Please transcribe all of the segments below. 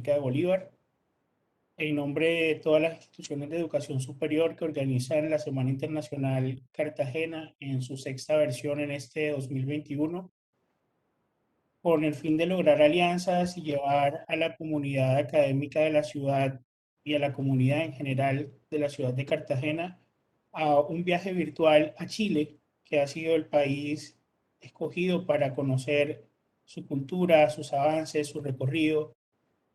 Católica de Bolívar, en nombre de todas las instituciones de educación superior que organizan la Semana Internacional Cartagena en su sexta versión en este 2021, con el fin de lograr alianzas y llevar a la comunidad académica de la ciudad y a la comunidad en general de la ciudad de Cartagena a un viaje virtual a Chile, que ha sido el país escogido para conocer su cultura, sus avances, su recorrido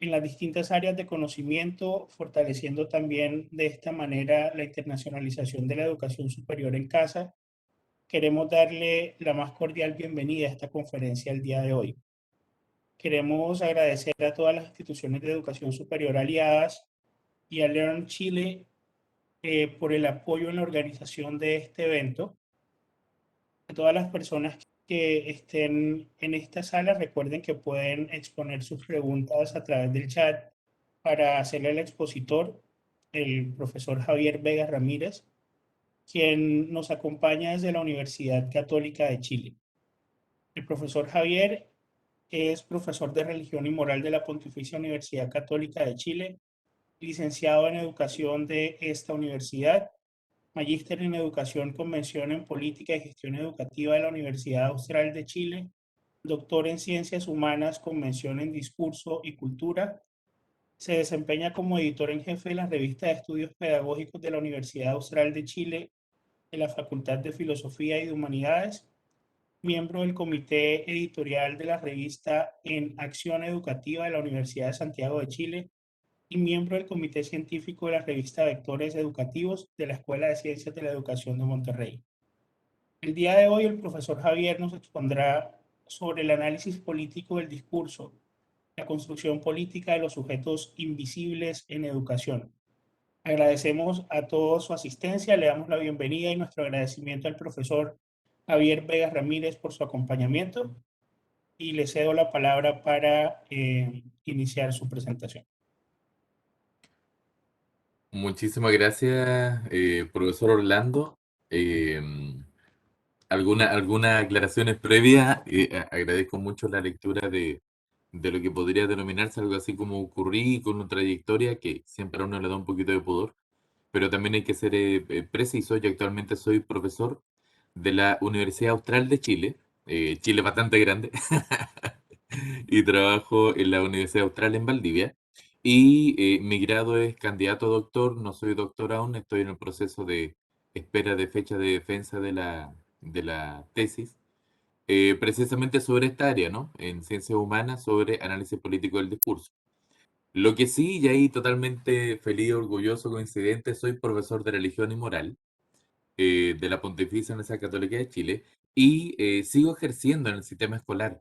en las distintas áreas de conocimiento, fortaleciendo también de esta manera la internacionalización de la educación superior en casa. Queremos darle la más cordial bienvenida a esta conferencia el día de hoy. Queremos agradecer a todas las instituciones de educación superior aliadas y a Learn Chile por el apoyo en la organización de este evento. A todas las personas que estén en esta sala, recuerden que pueden exponer sus preguntas a través del chat para hacerle al expositor, el profesor Javier Vega Ramírez, quien nos acompaña desde la Universidad Católica de Chile. El profesor Javier es profesor de Religión y Moral de la Pontificia Universidad Católica de Chile, licenciado en Educación de esta universidad, magíster en Educación con mención en Política y Gestión Educativa de la Universidad Austral de Chile, doctor en Ciencias Humanas con mención en Discurso y Cultura. Se desempeña como editor en jefe de la revista de Estudios Pedagógicos de la Universidad Austral de Chile, de la Facultad de Filosofía y de Humanidades, miembro del comité editorial de la revista En Acción Educativa de la Universidad de Santiago de Chile y miembro del comité científico de la revista Vectores Educativos de la Escuela de Ciencias de la Educación de Monterrey. El día de hoy el profesor Javier nos expondrá sobre el análisis político del discurso, la construcción política de los sujetos invisibles en educación. Agradecemos a todos su asistencia, le damos la bienvenida y nuestro agradecimiento al profesor Javier Vega Ramírez por su acompañamiento y le cedo la palabra para iniciar su presentación. Muchísimas gracias, profesor Orlando. Eh, algunas aclaraciones previas. Agradezco mucho la lectura de lo que podría denominarse algo así como un currículum, trayectoria, que siempre a uno le da un poquito de pudor, pero también hay que ser preciso. Yo actualmente soy profesor de la Universidad Austral de Chile. Chile es bastante grande. Y trabajo en la Universidad Austral en Valdivia. Y mi grado es candidato a doctor, no soy doctor aún, estoy en el proceso de espera de fecha de defensa de la tesis, precisamente sobre esta área, ¿no? En ciencias humanas, sobre análisis político del discurso. Lo que sí, y ahí totalmente feliz, orgulloso, coincidente, soy profesor de religión y moral de la Pontificia Universidad Católica de Chile y sigo ejerciendo en el sistema escolar.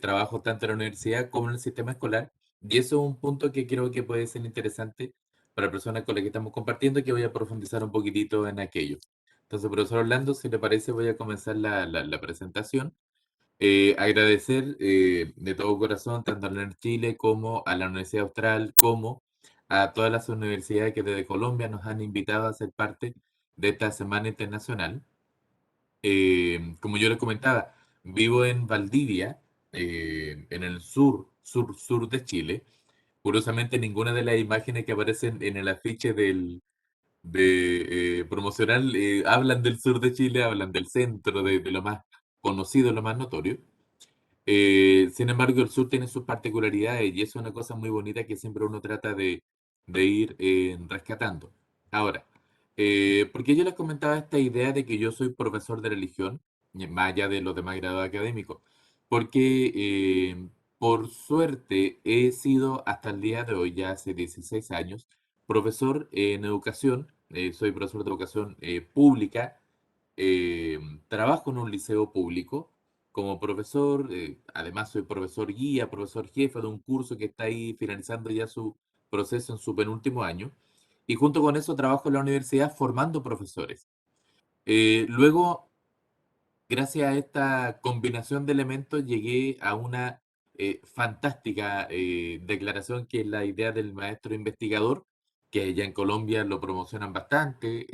Trabajo tanto en la universidad como en el sistema escolar y eso es un punto que creo que puede ser interesante para personas con las que estamos compartiendo, que voy a profundizar un poquitito en aquello. Entonces, profesor Orlando, si le parece, voy a comenzar la presentación. Agradecer de todo corazón tanto a la Chile como a la Universidad Austral, como a todas las universidades que desde Colombia nos han invitado a ser parte de esta Semana Internacional. Como yo les comentaba, vivo en Valdivia, en el sur de Chile. Curiosamente, ninguna de las imágenes que aparecen en el afiche promocional hablan del sur de Chile, hablan del centro, de lo más conocido, lo más notorio. Sin embargo, el sur tiene sus particularidades y eso es una cosa muy bonita que siempre uno trata de ir rescatando. Ahora, ¿por qué yo les comentaba esta idea de que yo soy profesor de religión, más allá de los demás grados académicos? Porque por suerte he sido hasta el día de hoy, ya hace 16 años, profesor en educación. Soy profesor de educación pública. eh, Trabajo en un liceo público como profesor. Además soy profesor guía, profesor jefe de un curso que está ahí finalizando ya su proceso en su penúltimo año. Y junto con eso trabajo en la universidad formando profesores. Luego, gracias a esta combinación de elementos, llegué a una fantástica declaración que es la idea del maestro investigador, que ya en Colombia lo promocionan bastante.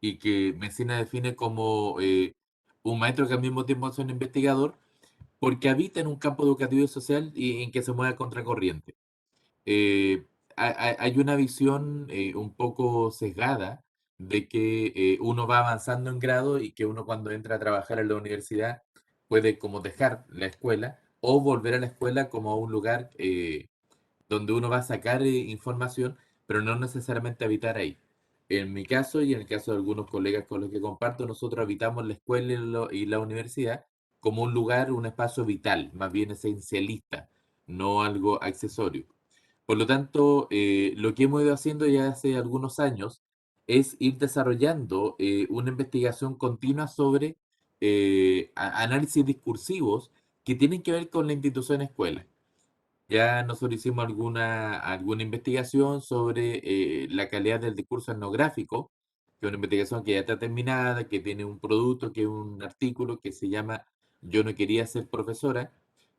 Y que Messina define como un maestro que al mismo tiempo es un investigador, porque habita en un campo educativo y social y en que se mueve a contracorriente. eh, hay una visión un poco sesgada de que uno va avanzando en grado y que uno cuando entra a trabajar en la universidad puede como dejar la escuela o volver a la escuela como a un lugar donde uno va a sacar información, pero no necesariamente habitar ahí. En mi caso y en el caso de algunos colegas con los que comparto, nosotros habitamos la escuela y la universidad como un lugar, un espacio vital, más bien esencialista, no algo accesorio. Por lo tanto, lo que hemos ido haciendo ya hace algunos años es ir desarrollando una investigación continua sobre análisis discursivos que tienen que ver con la institución escuela. Ya nosotros hicimos alguna investigación sobre la calidad del discurso etnográfico, que es una investigación que ya está terminada, que tiene un producto, que es un artículo que se llama Yo no quería ser profesora,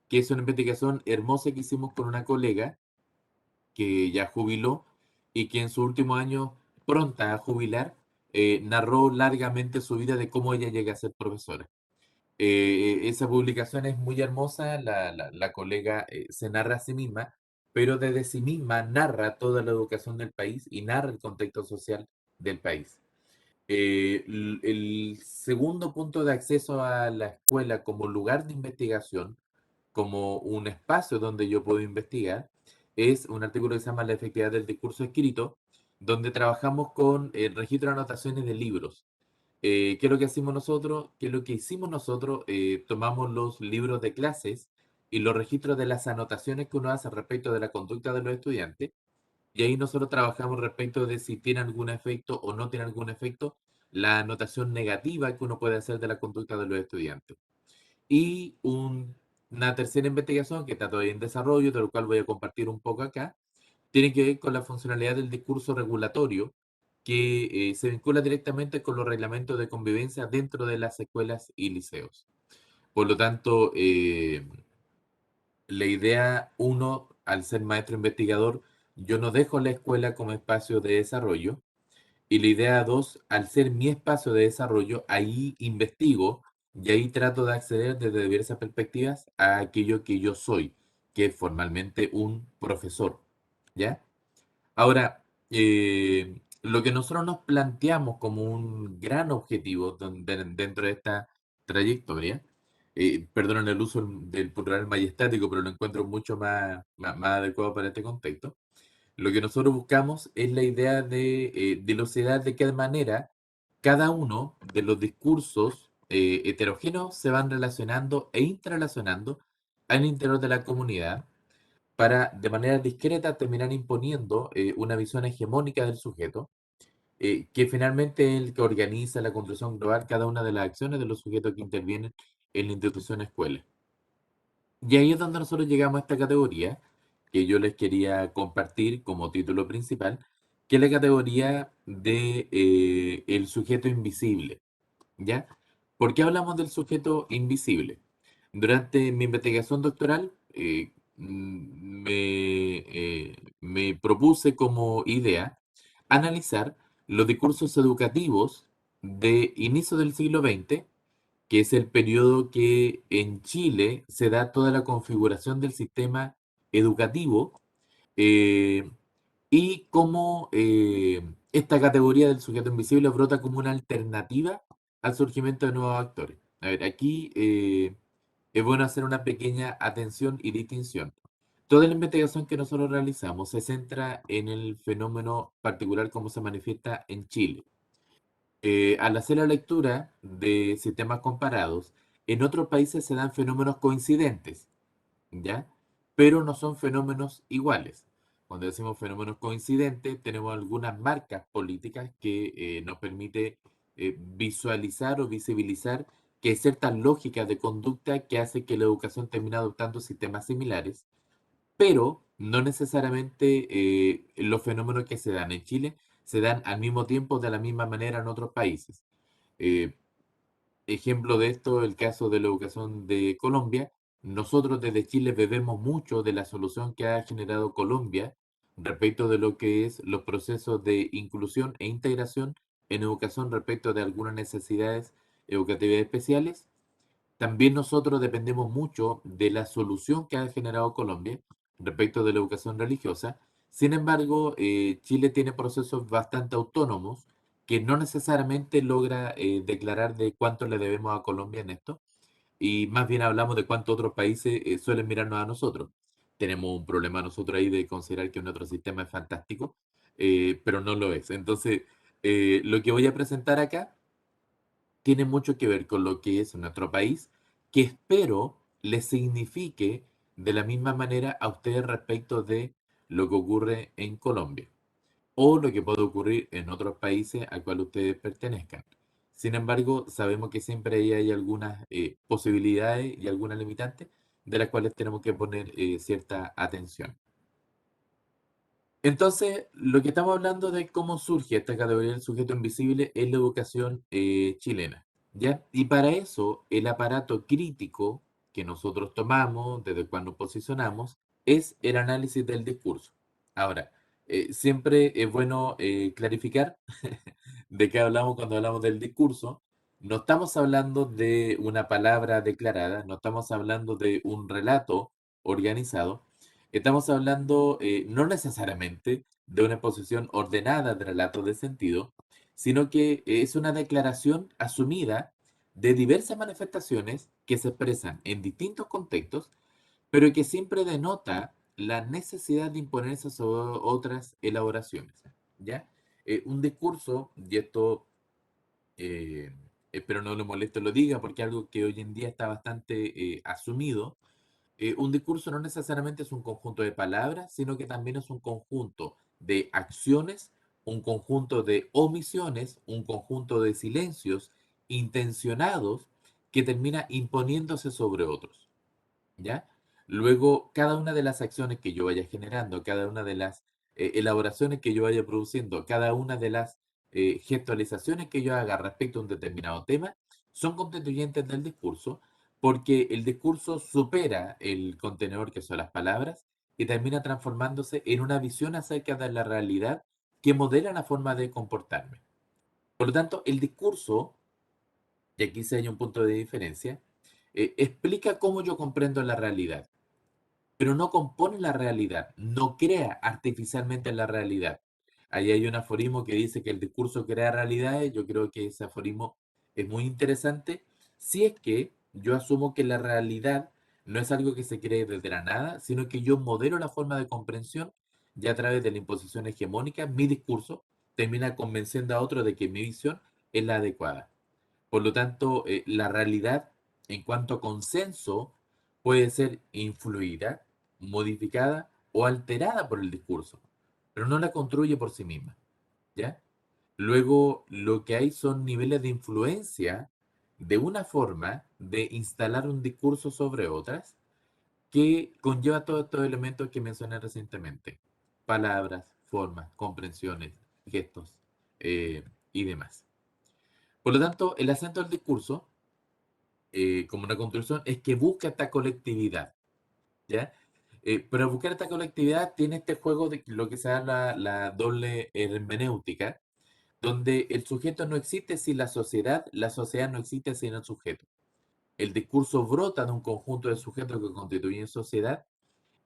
que es una investigación hermosa que hicimos con una colega que ya jubiló y que en sus últimos años, pronta a jubilar, narró largamente su vida de cómo ella llega a ser profesora. Esa publicación es muy hermosa, la colega se narra a sí misma, pero desde sí misma narra toda la educación del país y narra el contexto social del país. El segundo punto de acceso a la escuela como lugar de investigación, como un espacio donde yo puedo investigar, es un artículo que se llama La efectividad del discurso escrito, donde trabajamos con el registro de anotaciones de libros. ¿Qué es lo que hacemos nosotros? ¿Qué es lo que hicimos nosotros? Tomamos los libros de clases y los registros de las anotaciones que uno hace respecto de la conducta de los estudiantes, y ahí nosotros trabajamos respecto de si tiene algún efecto o no tiene algún efecto la anotación negativa que uno puede hacer de la conducta de los estudiantes. Y una tercera investigación que está todavía en desarrollo, de lo cual voy a compartir un poco acá, tiene que ver con la funcionalidad del discurso regulatorio que se vincula directamente con los reglamentos de convivencia dentro de las escuelas y liceos. Por lo tanto, la idea, uno, al ser maestro investigador, yo no dejo la escuela como espacio de desarrollo. Y la idea, dos, al ser mi espacio de desarrollo, ahí investigo y ahí trato de acceder desde diversas perspectivas a aquello que yo soy, que es formalmente un profesor. ¿Ya? Ahora, lo que nosotros nos planteamos como un gran objetivo dentro de esta trayectoria, perdonen el uso del plural majestático, pero lo encuentro mucho más adecuado para este contexto. Lo que nosotros buscamos es la idea de velocidad, de qué manera cada uno de los discursos heterogéneos se van relacionando e interrelacionando al interior de la comunidad para de manera discreta terminar imponiendo una visión hegemónica del sujeto, que finalmente es el que organiza la construcción global cada una de las acciones de los sujetos que intervienen en la institución escuela. Y ahí es donde nosotros llegamos a esta categoría que yo les quería compartir como título principal, que es la categoría de el sujeto invisible. ¿Ya? ¿Por qué hablamos del sujeto invisible? Durante mi investigación doctoral me propuse como idea analizar los discursos educativos de inicio del siglo XX, que es el periodo que en Chile se da toda la configuración del sistema educativo, eh, y cómo esta categoría del sujeto invisible brota como una alternativa al surgimiento de nuevos actores. A ver, aquí es bueno hacer una pequeña atención y distinción. Toda la investigación que nosotros realizamos se centra en el fenómeno particular como se manifiesta en Chile. Al hacer la lectura de sistemas comparados, en otros países se dan fenómenos coincidentes, ¿ya? Pero no son fenómenos iguales. Cuando decimos fenómenos coincidentes, tenemos algunas marcas políticas que nos permite visualizar o visibilizar que hay ciertas lógicas de conducta que hace que la educación termine adoptando sistemas similares, pero no necesariamente los fenómenos que se dan en Chile se dan al mismo tiempo de la misma manera en otros países. Eh, Ejemplo de esto, el caso de la educación de Colombia. Nosotros desde Chile bebemos mucho de la solución que ha generado Colombia respecto de lo que es los procesos de inclusión e integración en educación respecto de algunas necesidades educativas especiales. También nosotros dependemos mucho de la solución que ha generado Colombia respecto de la educación religiosa. Sin embargo, Chile tiene procesos bastante autónomos que no necesariamente logra declarar de cuánto le debemos a Colombia en esto, y más bien hablamos de cuántos otros países suelen mirarnos a nosotros. Tenemos un problema nosotros ahí de considerar que nuestro sistema es fantástico, pero no lo es. Entonces, lo que voy a presentar acá tiene mucho que ver con lo que es nuestro país, que espero les signifique de la misma manera a ustedes respecto de lo que ocurre en Colombia o lo que puede ocurrir en otros países al cual ustedes pertenezcan. Sin embargo, sabemos que siempre ahí hay algunas posibilidades y algunas limitantes de las cuales tenemos que poner cierta atención. Entonces, lo que estamos hablando de cómo surge esta categoría del sujeto invisible es la educación chilena, ¿ya? Y para eso, el aparato crítico que nosotros tomamos, desde el cual nos posicionamos, es el análisis del discurso. Ahora, siempre es bueno clarificar de qué hablamos cuando hablamos del discurso. No estamos hablando de una palabra declarada, no estamos hablando de un relato organizado, estamos hablando no necesariamente de una exposición ordenada de relatos de sentido, sino que es una declaración asumida de diversas manifestaciones que se expresan en distintos contextos, pero que siempre denota la necesidad de imponerse sobre otras elaboraciones, ¿ya? Un discurso, y esto eh, espero no lo molesto lo diga, porque es algo que hoy en día está bastante asumido. Un discurso no necesariamente es un conjunto de palabras, sino que también es un conjunto de acciones, un conjunto de omisiones, un conjunto de silencios intencionados que termina imponiéndose sobre otros. ¿Ya? Luego, cada una de las acciones que yo vaya generando, cada una de las elaboraciones que yo vaya produciendo, cada una de las gestualizaciones que yo haga respecto a un determinado tema, son constituyentes del discurso, porque el discurso supera el contenedor que son las palabras y termina transformándose en una visión acerca de la realidad que modela la forma de comportarme. Por lo tanto, el discurso, y aquí se hay un punto de diferencia, explica cómo yo comprendo la realidad, pero no compone la realidad, no crea artificialmente la realidad. Ahí hay un aforismo que dice que el discurso crea realidades. Yo creo que ese aforismo es muy interesante si es que yo asumo que la realidad no es algo que se cree desde la nada, sino que yo modelo la forma de comprensión y a través de la imposición hegemónica, mi discurso termina convenciendo a otro de que mi visión es la adecuada. Por lo tanto, la realidad en cuanto a consenso puede ser influida, modificada o alterada por el discurso, pero no la construye por sí misma, ¿ya? Luego, lo que hay son niveles de influencia de una forma de instalar un discurso sobre otras que conlleva todos estos elementos que mencioné recientemente: palabras, formas, comprensiones, gestos eh, y demás. Por lo tanto, el acento del discurso como una construcción es que busca esta colectividad, ¿ya? Pero buscar esta colectividad tiene este juego de lo que se llama la doble hermenéutica, donde el sujeto no existe sin la sociedad no existe sin el sujeto. El discurso brota de un conjunto de sujetos que constituyen sociedad,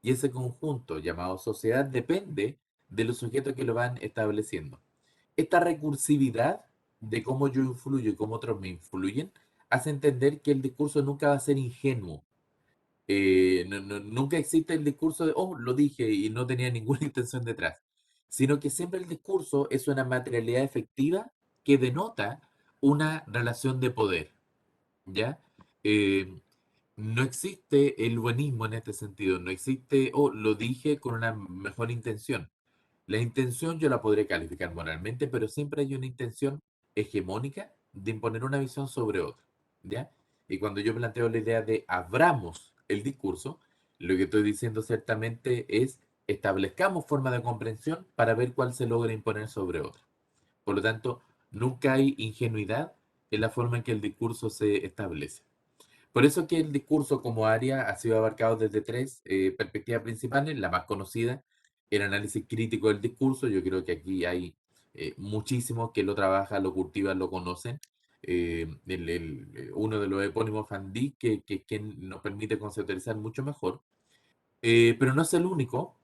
y ese conjunto llamado sociedad depende de los sujetos que lo van estableciendo. Esta recursividad de cómo yo influyo y cómo otros me influyen hace entender que el discurso nunca va a ser ingenuo. Nunca existe el discurso de, oh, lo dije y no tenía ninguna intención detrás, sino que siempre el discurso es una materialidad efectiva que denota una relación de poder, ¿ya? Eh, no existe el buenismo en este sentido, no existe, oh, lo dije con una mejor intención. La intención yo la podré calificar moralmente, pero siempre hay una intención hegemónica de imponer una visión sobre otra, ¿ya? Y cuando yo planteo la idea de abramos el discurso, lo que estoy diciendo ciertamente es establezcamos forma de comprensión para ver cuál se logra imponer sobre otra. Por lo tanto, nunca hay ingenuidad en la forma en que el discurso se establece. Por eso que el discurso como área ha sido abarcado desde tres perspectivas principales. La más conocida, el análisis crítico del discurso. Yo creo que aquí hay muchísimos que lo trabajan, lo cultivan, lo conocen. Uno de los epónimos Van Dijk, que nos permite conceptualizar mucho mejor. pero no es el único,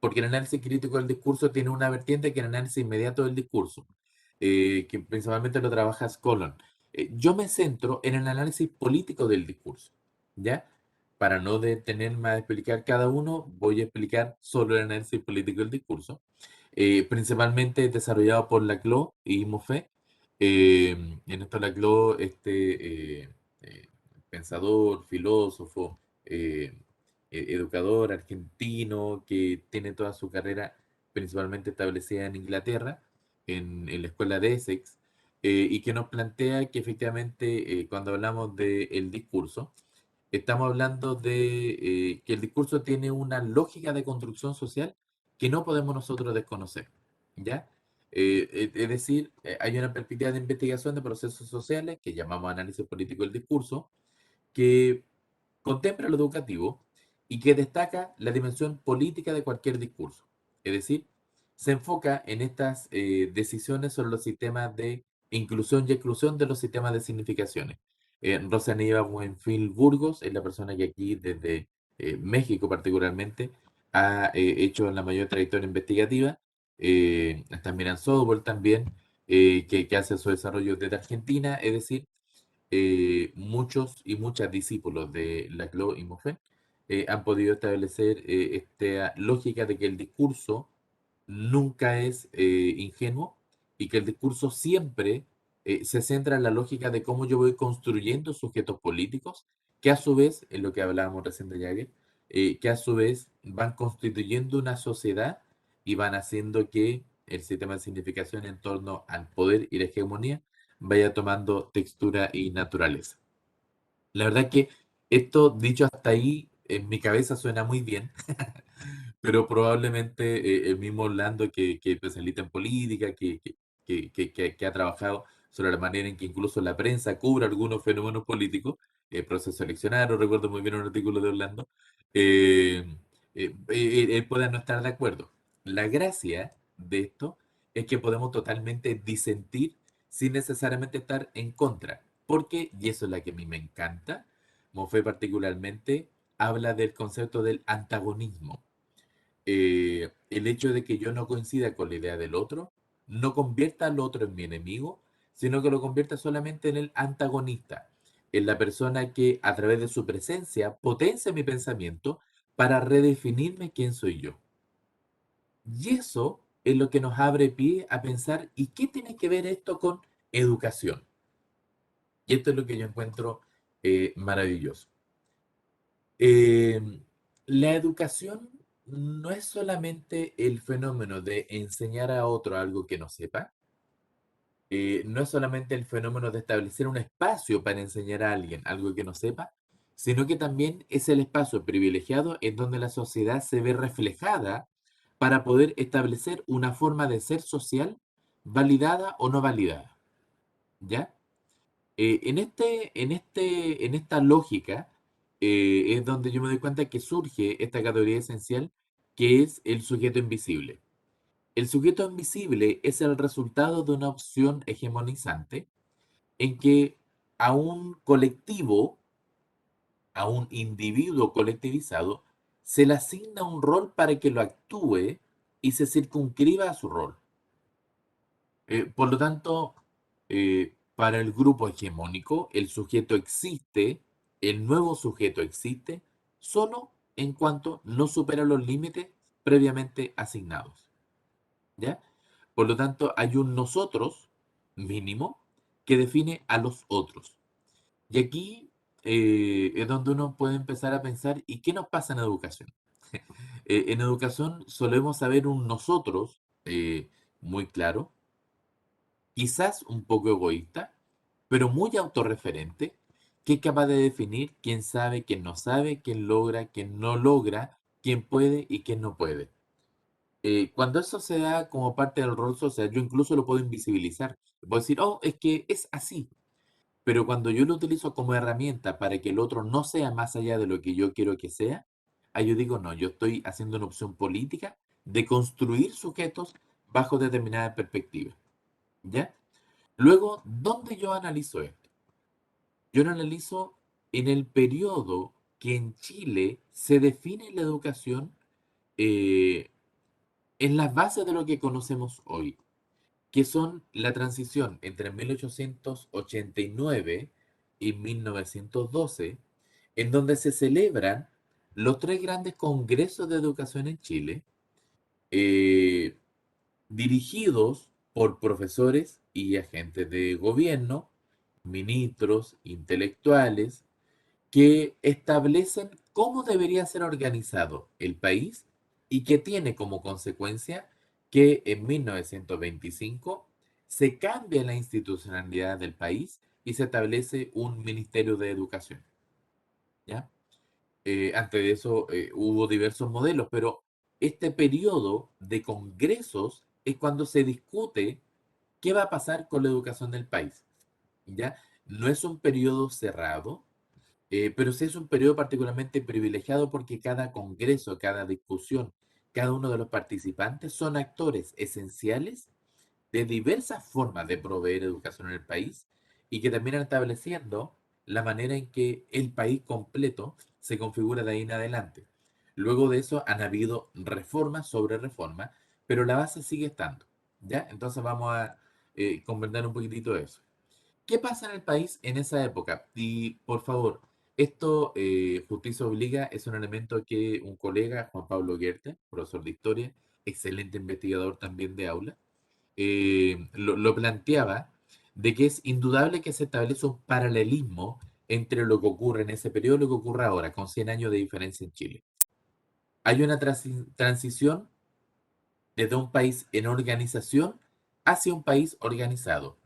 porque el análisis crítico del discurso tiene una vertiente que es el análisis inmediato del discurso, que principalmente lo trabaja Scollon. Yo me centro en el análisis político del discurso, ¿ya? Para no detenerme a explicar cada uno, voy a explicar solo el análisis político del discurso, principalmente desarrollado por Laclau y Moffat. En esto Laclau, eh, pensador, filósofo, educador argentino que tiene toda su carrera principalmente establecida en Inglaterra, en la escuela de Essex, y que nos plantea que efectivamente cuando hablamos del discurso, estamos hablando de que el discurso tiene una lógica de construcción social que no podemos nosotros desconocer, ¿ya? Es decir, hay una perspectiva de investigación de procesos sociales que llamamos análisis político del discurso, que contempla lo educativo y que destaca la dimensión política de cualquier discurso. Es decir, se enfoca en estas decisiones sobre los sistemas de inclusión y exclusión de los sistemas de significaciones. Rosa Neiva Buenfil Burgos es la persona que aquí desde México particularmente ha hecho la mayor trayectoria investigativa. Está Miran Sodol también, que hace su desarrollo desde Argentina, es decir, muchos y muchas discípulos de Laclau y Moffat han podido establecer esta lógica de que el discurso nunca es ingenuo y que el discurso siempre se centra en la lógica de cómo yo voy construyendo sujetos políticos, que a su vez, en lo que hablábamos recién de Jagger, que a su vez van constituyendo una sociedad y van haciendo que el sistema de significación en torno al poder y la hegemonía vaya tomando textura y naturaleza. La verdad que esto dicho hasta ahí, en mi cabeza suena muy bien, pero probablemente el mismo Orlando que es especialista en política, que ha trabajado sobre la manera en que incluso la prensa cubre algunos fenómenos políticos, el proceso eleccionario, recuerdo muy bien un artículo de Orlando, eh, él pueda no estar de acuerdo. La gracia de esto es que podemos totalmente disentir sin necesariamente estar en contra, porque, y eso es la que a mí me encanta, Moffat particularmente habla del concepto del antagonismo. El hecho de que yo no coincida con la idea del otro no convierta al otro en mi enemigo, sino que lo convierta solamente en el antagonista, en la persona que a través de su presencia potencia mi pensamiento para redefinirme quién soy yo. Y eso es lo que nos abre pie a pensar, ¿y qué tiene que ver esto con educación? Y esto es lo que yo encuentro maravilloso. Eh, la educación no es solamente el fenómeno de enseñar a otro algo que no sepa, no es solamente el fenómeno de establecer un espacio para enseñar a alguien algo que no sepa, sino que también es el espacio privilegiado en donde la sociedad se ve reflejada para poder establecer una forma de ser social validada o no validada, ¿ya? En esta lógica es donde yo me doy cuenta que surge esta categoría esencial que es el sujeto invisible. El sujeto invisible es el resultado de una opción hegemonizante en que a un colectivo, a un individuo colectivizado, se le asigna un rol para que lo actúe y se circunscriba a su rol. Por lo tanto, para el grupo hegemónico, el sujeto existe, el nuevo sujeto existe, solo en cuanto no supera los límites previamente asignados. ¿Ya? Por lo tanto, hay un nosotros mínimo que define a los otros. Y aquí es donde uno puede empezar a pensar, ¿y qué nos pasa en educación? En educación solemos saber un nosotros muy claro, quizás un poco egoísta, pero muy autorreferente, que es capaz de definir quién sabe, quién no sabe, quién logra, quién no logra, quién puede y quién no puede. Cuando eso se da como parte del rol social, yo incluso lo puedo invisibilizar. Puedo decir, oh, es que es así. Pero cuando yo lo utilizo como herramienta para que el otro no sea más allá de lo que yo quiero que sea, ahí yo digo, no, yo estoy haciendo una opción política de construir sujetos bajo determinada perspectiva. ¿Ya? Luego, ¿dónde yo analizo esto? Yo lo analizo en el periodo. que en Chile se define la educación eh, en las bases de lo que conocemos hoy, que son la transición entre 1889 y 1912, en donde se celebran los tres grandes congresos de educación en Chile, eh, dirigidos por profesores y agentes de gobierno, ministros, intelectuales, que establecen cómo debería ser organizado el país y que tiene como consecuencia que en 1925 se cambia la institucionalidad del país y se establece un Ministerio de Educación, ¿ya? Antes de eso hubo diversos modelos, pero este periodo de congresos es cuando se discute qué va a pasar con la educación del país, ¿ya? No es un periodo cerrado, pero sí es un periodo particularmente privilegiado porque cada congreso, cada discusión, cada uno de los participantes son actores esenciales de diversas formas de proveer educación en el país y que terminan estableciendo la manera en que el país completo se configura de ahí en adelante. Luego de eso han habido reformas sobre reformas, pero la base sigue estando, ¿ya? Entonces vamos a comprender un poquitito de eso. ¿Qué pasa en el país en esa época? Y por favor, esto, Justicia Obliga, es un elemento que un colega, Juan Pablo Guerte, profesor de historia, excelente investigador también de aula, lo planteaba de que es indudable que se establece un paralelismo entre lo que ocurre en ese periodo y lo que ocurre ahora, con 100 años de diferencia en Chile. Hay una transición desde un país en organización hacia un país organizado.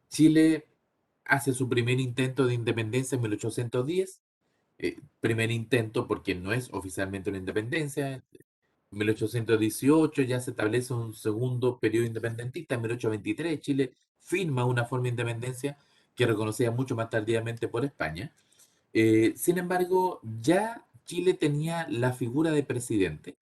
Chile hace su primer intento de independencia en 1810, primer intento porque no es oficialmente una independencia. En 1818 ya se establece un segundo periodo independentista. En 1823 Chile firma una forma de independencia que reconocida mucho más tardíamente por España. Sin embargo, ya Chile tenía la figura de presidente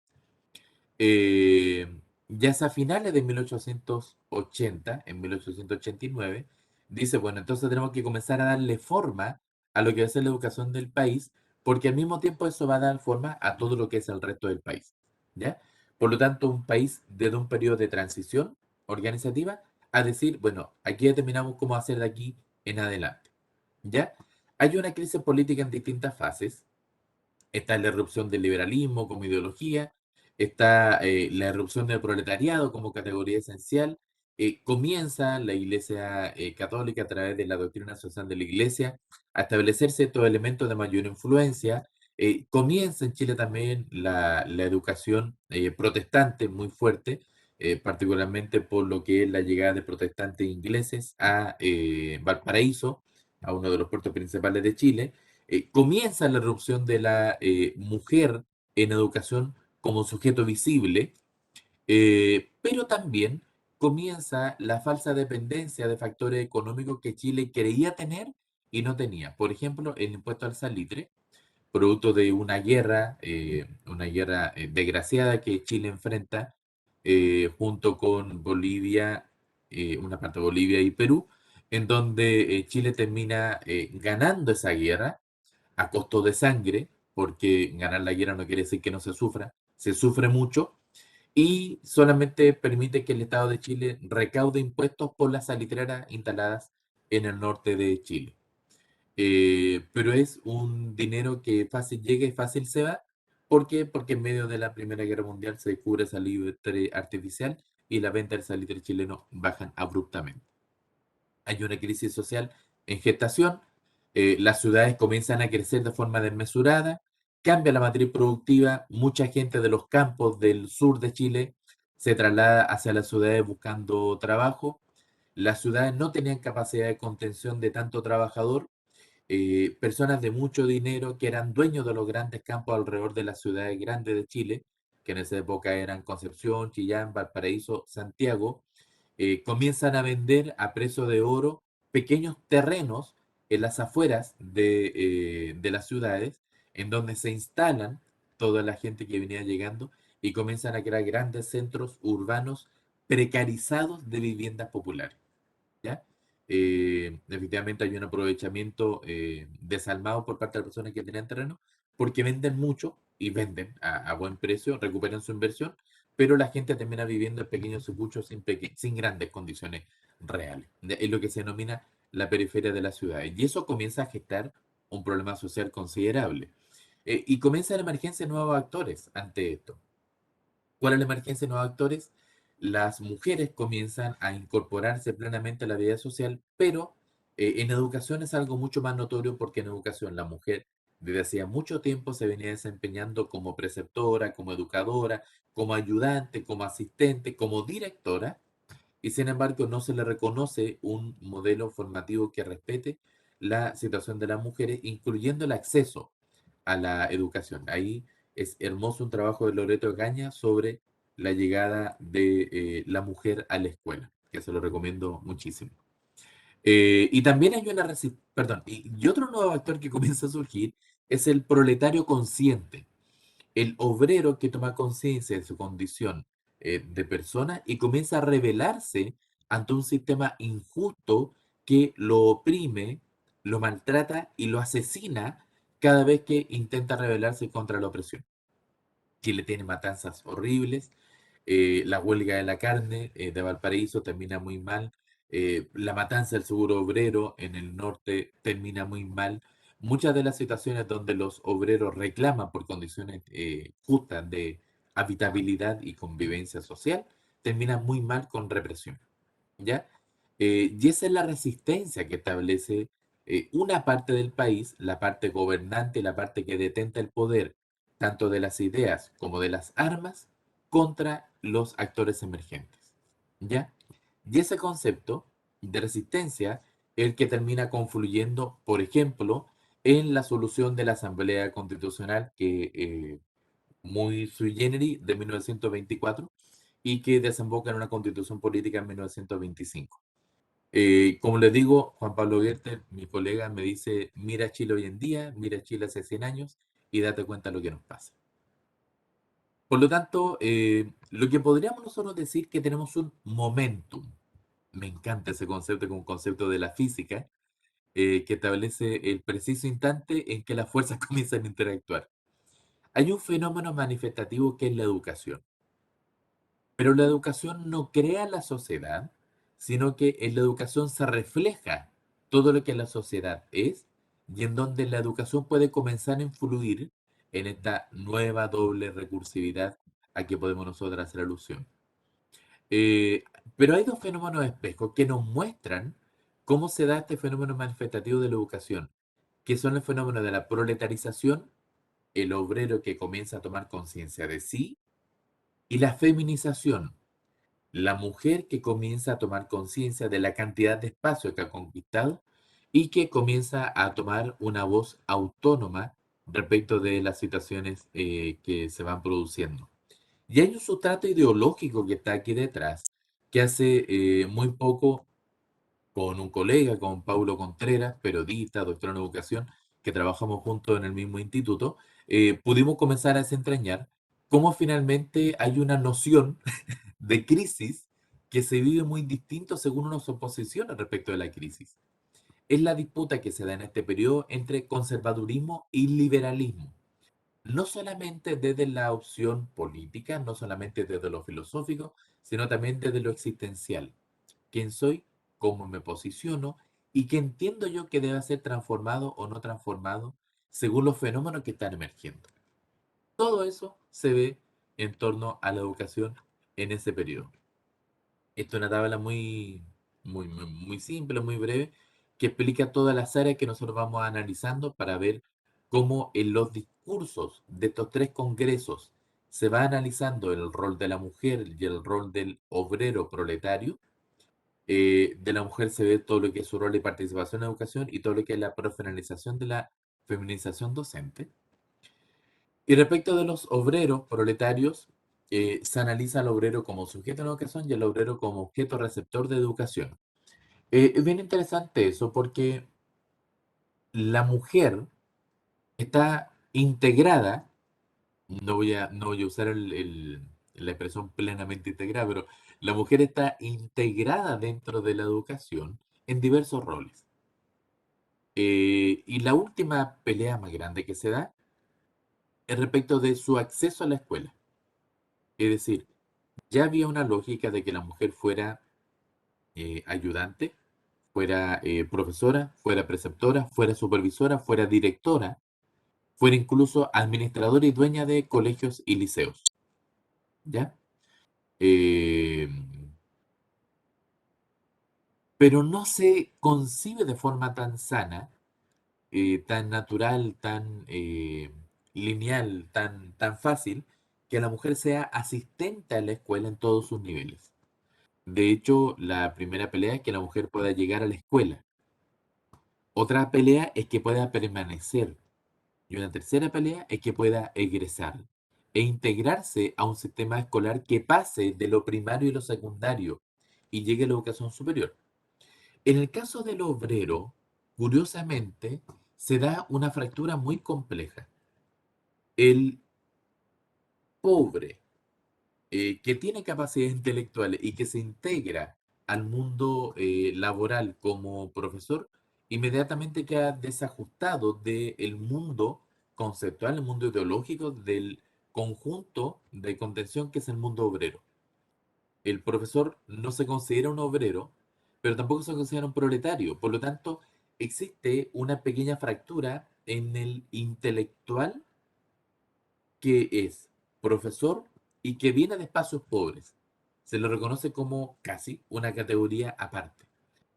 eh, ya es a finales de 1880, en 1889, dice, bueno, entonces tenemos que comenzar a darle forma a lo que va a ser la educación del país, porque al mismo tiempo eso va a dar forma a todo lo que es el resto del país, ¿ya? Por lo tanto, un país desde un periodo de transición organizativa a decir, bueno, aquí determinamos cómo hacer de aquí en adelante, ¿ya? Hay una crisis política en distintas fases. Está la irrupción del liberalismo como ideología, está la irrupción del proletariado como categoría esencial. Comienza la Iglesia Católica a través de la doctrina social de la Iglesia a establecerse estos elementos de mayor influencia. Comienza en Chile también la educación protestante muy fuerte, particularmente por lo que es la llegada de protestantes ingleses a Valparaíso, a uno de los puertos principales de Chile. Comienza la erupción de la mujer en educación como sujeto visible, pero también comienza la falsa dependencia de factores económicos que Chile creía tener y no tenía. Por ejemplo, el impuesto al salitre, producto de una guerra desgraciada que Chile enfrenta junto con Bolivia, una parte de Bolivia y Perú, en donde Chile termina ganando esa guerra a costo de sangre, porque ganar la guerra no quiere decir que no se sufre mucho, y solamente permite que el Estado de Chile recaude impuestos por las salitreras instaladas en el norte de Chile. Pero es un dinero que fácil llega y fácil se va. ¿Por qué? Porque en medio de la Primera Guerra Mundial se descubre salitre artificial y la venta del salitre chileno bajan abruptamente. Hay una crisis social en gestación, las ciudades comienzan a crecer de forma desmesurada, cambia la matriz productiva, mucha gente de los campos del sur de Chile se traslada hacia las ciudades buscando trabajo, las ciudades no tenían capacidad de contención de tanto trabajador, personas de mucho dinero que eran dueños de los grandes campos alrededor de las ciudades grandes de Chile, que en esa época eran Concepción, Chillán, Valparaíso, Santiago, comienzan a vender a precio de oro pequeños terrenos en las afueras de las ciudades, en donde se instalan toda la gente que venía llegando y comienzan a crear grandes centros urbanos precarizados de viviendas populares. ¿Ya? Efectivamente hay un aprovechamiento desalmado por parte de las personas que tenían terreno, porque venden mucho y venden a buen precio, recuperan su inversión, pero la gente termina viviendo en pequeños sucuchos sin grandes condiciones reales. Es lo que se denomina la periferia de la ciudad. Y eso comienza a gestar un problema social considerable. Y comienza la emergencia de nuevos actores ante esto. ¿Cuál es la emergencia de nuevos actores? Las mujeres comienzan a incorporarse plenamente a la vida social, pero en educación es algo mucho más notorio porque en educación la mujer desde hacía mucho tiempo se venía desempeñando como preceptora, como educadora, como ayudante, como asistente, como directora, y sin embargo no se le reconoce un modelo formativo que respete la situación de las mujeres, incluyendo el acceso a la educación. Ahí es hermoso un trabajo de Loreto Gaña sobre la llegada de la mujer a la escuela, que se lo recomiendo muchísimo. Y también hay una perdón, y otro nuevo actor que comienza a surgir es el proletario consciente, el obrero que toma conciencia de su condición de persona y comienza a rebelarse ante un sistema injusto que lo oprime, lo maltrata y lo asesina cada vez que intenta rebelarse contra la opresión. Chile tiene matanzas horribles, la huelga de la carne de Valparaíso termina muy mal, la matanza del seguro obrero en el norte termina muy mal. Muchas de las situaciones donde los obreros reclaman por condiciones justas de habitabilidad y convivencia social terminan muy mal con represión. ¿Ya? Y esa es la resistencia que establece una parte del país, la parte gobernante, la parte que detenta el poder, tanto de las ideas como de las armas, contra los actores emergentes. ¿Ya? Y ese concepto de resistencia es el que termina confluyendo, por ejemplo, en la solución de la Asamblea Constitucional que muy sui generis de 1924 y que desemboca en una constitución política en 1925. Como les digo, Juan Pablo Gerter, mi colega, me dice, mira Chile hoy en día, mira Chile hace 100 años y date cuenta de lo que nos pasa. Por lo tanto, lo que podríamos nosotros decir que tenemos un momentum. Me encanta ese concepto como un concepto de la física que establece el preciso instante en que las fuerzas comienzan a interactuar. Hay un fenómeno manifestativo que es la educación. Pero la educación no crea la sociedad, sino que en la educación se refleja todo lo que la sociedad es y en donde la educación puede comenzar a influir en esta nueva doble recursividad a que podemos nosotros hacer alusión. Eh, pero hay dos fenómenos espejos que nos muestran cómo se da este fenómeno manifestativo de la educación, que son el fenómeno de la proletarización, el obrero que comienza a tomar conciencia de sí, y la feminización, la mujer que comienza a tomar conciencia de la cantidad de espacio que ha conquistado y que comienza a tomar una voz autónoma respecto de las situaciones que se van produciendo. Y hay un sustrato ideológico que está aquí detrás, que hace muy poco con un colega, con Paulo Contreras, periodista, doctor en educación, que trabajamos juntos en el mismo instituto, pudimos comenzar a desentrañar cómo finalmente hay una noción de crisis que se vive muy distinto según uno se posiciona respecto de la crisis. Es la disputa que se da en este periodo entre conservadurismo y liberalismo. No solamente desde la opción política, no solamente desde lo filosófico, sino también desde lo existencial. ¿Quién soy? ¿Cómo me posiciono? ¿Y qué entiendo yo que debe ser transformado o no transformado según los fenómenos que están emergiendo? Todo eso se ve en torno a la educación en ese periodo. Esta es una tabla muy simple, muy breve, que explica todas las áreas que nosotros vamos analizando para ver cómo en los discursos de estos tres congresos se va analizando el rol de la mujer y el rol del obrero proletario. De la mujer se ve todo lo que es su rol de participación en educación y todo lo que es la profesionalización de la feminización docente. Y respecto de los obreros proletarios, se analiza al obrero como sujeto de educación y al obrero como objeto receptor de educación. Es bien interesante eso porque la mujer está integrada, no voy a usar la expresión plenamente integrada, pero la mujer está integrada dentro de la educación en diversos roles. Y la última pelea más grande que se da es respecto de su acceso a la escuela. Es decir, ya había una lógica de que la mujer fuera ayudante, fuera profesora, fuera preceptora, fuera supervisora, fuera directora, fuera incluso administradora y dueña de colegios y liceos, ¿ya? Eh, pero no se concibe de forma tan sana, tan natural, tan lineal, tan fácil, que la mujer sea asistente a la escuela en todos sus niveles. De hecho, la primera pelea es que la mujer pueda llegar a la escuela. Otra pelea es que pueda permanecer. Y una tercera pelea es que pueda egresar e integrarse a un sistema escolar que pase de lo primario y lo secundario y llegue a la educación superior. En el caso del obrero, curiosamente, se da una fractura muy compleja. El pobre que tiene capacidades intelectuales y que se integra al mundo laboral como profesor, inmediatamente queda desajustado del mundo conceptual, el mundo ideológico, del conjunto de contención que es el mundo obrero. El profesor no se considera un obrero, pero tampoco se considera un proletario. Por lo tanto, existe una pequeña fractura en el intelectual que es profesor y que viene de espacios pobres. Se lo reconoce como casi una categoría aparte,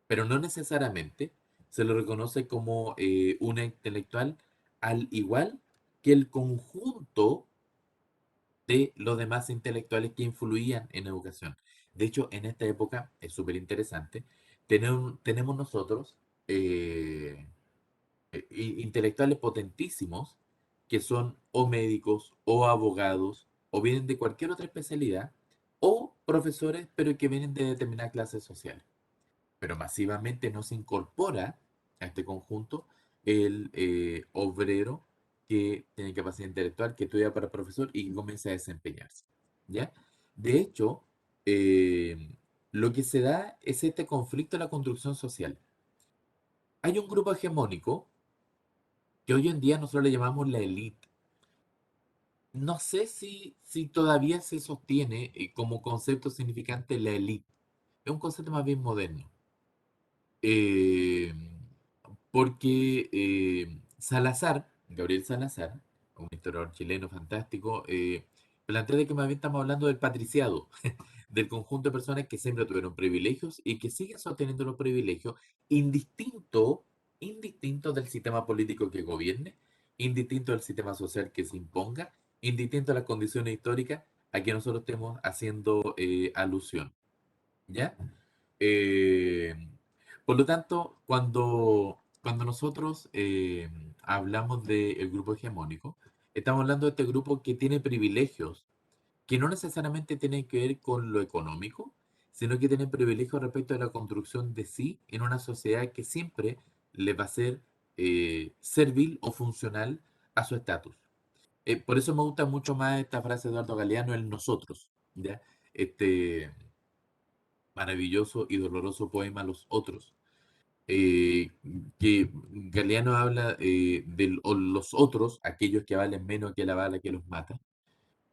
pero no necesariamente se lo reconoce como una intelectual al igual que el conjunto de los demás intelectuales que influían en educación. De hecho, en esta época es súper interesante. Tenemos nosotros intelectuales potentísimos que son o médicos o abogados o vienen de cualquier otra especialidad o profesores pero que vienen de determinadas clases sociales. Pero masivamente no se incorpora a este conjunto el obrero que tiene capacidad intelectual, que estudia para profesor y que comienza a desempeñarse. ¿Ya? De hecho, eh, lo que se da es este conflicto en la construcción social. Hay un grupo hegemónico que hoy en día nosotros le llamamos la élite. No sé si todavía se sostiene como concepto significante la élite. Es un concepto más bien moderno. Eh, porque Salazar, Gabriel Salazar, un historiador chileno fantástico, plantea de que más bien estamos hablando del patriciado, del conjunto de personas que siempre tuvieron privilegios y que siguen sosteniendo los privilegios, indistinto, indistinto del sistema político que gobierne, indistinto del sistema social que se imponga, indistinto a las condiciones históricas a que nosotros estemos haciendo alusión. ¿Ya? Eh, por lo tanto, cuando nosotros hablamos del grupo hegemónico, estamos hablando de este grupo que tiene privilegios que no necesariamente tienen que ver con lo económico, sino que tienen privilegios respecto a la construcción de sí en una sociedad que siempre le va a ser servil o funcional a su estatus. Por eso me gusta mucho más esta frase de Eduardo Galeano, el nosotros, ¿ya? Este maravilloso y doloroso poema Los Otros, eh, que Galeano habla de los otros, aquellos que valen menos que la bala que los mata,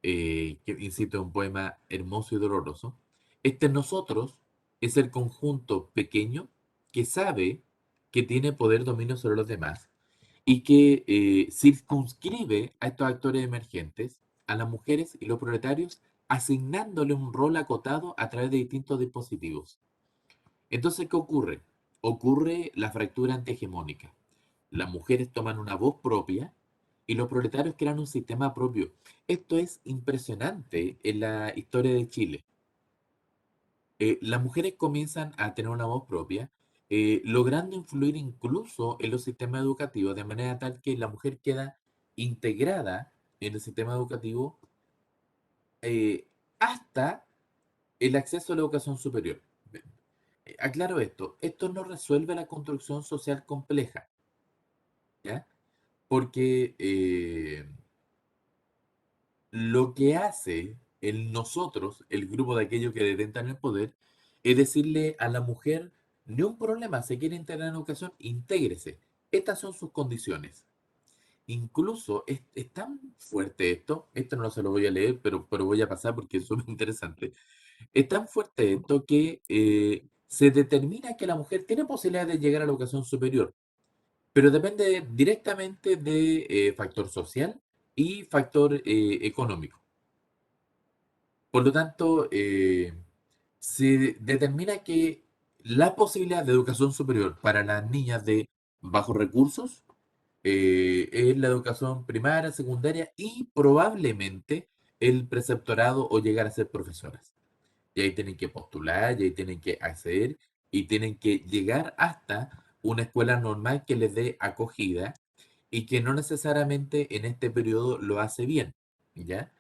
que insisto, es un poema hermoso y doloroso. Este nosotros es el conjunto pequeño que sabe que tiene poder dominio sobre los demás y que circunscribe a estos actores emergentes, a las mujeres y los proletarios, asignándole un rol acotado a través de distintos dispositivos. Entonces, ¿qué ocurre? Ocurre la fractura antihegemónica. Las mujeres toman una voz propia y los proletarios crean un sistema propio. Esto es impresionante en la historia de Chile. Las mujeres comienzan a tener una voz propia, logrando influir incluso en los sistemas educativos, de manera tal que la mujer queda integrada en el sistema educativo hasta el acceso a la educación superior. Aclaro esto no resuelve la construcción social compleja, ¿ya? Porque lo que hace el nosotros, el grupo de aquellos que detentan el poder, es decirle a la mujer, ni un problema, se quiere integrar en educación, intégrese. Estas son sus condiciones. Incluso es tan fuerte esto no se lo voy a leer, pero voy a pasar porque es súper interesante. Es tan fuerte esto que se determina que la mujer tiene posibilidad de llegar a la educación superior, pero depende directamente de factor social y factor económico. Por lo tanto, se determina que la posibilidad de educación superior para las niñas de bajos recursos es la educación primaria, secundaria y probablemente el preceptorado o llegar a ser profesoras. Y ahí tienen que postular, y ahí tienen que acceder y tienen que llegar hasta una escuela normal que les dé acogida y que no necesariamente en este periodo lo hace bien, ¿ya?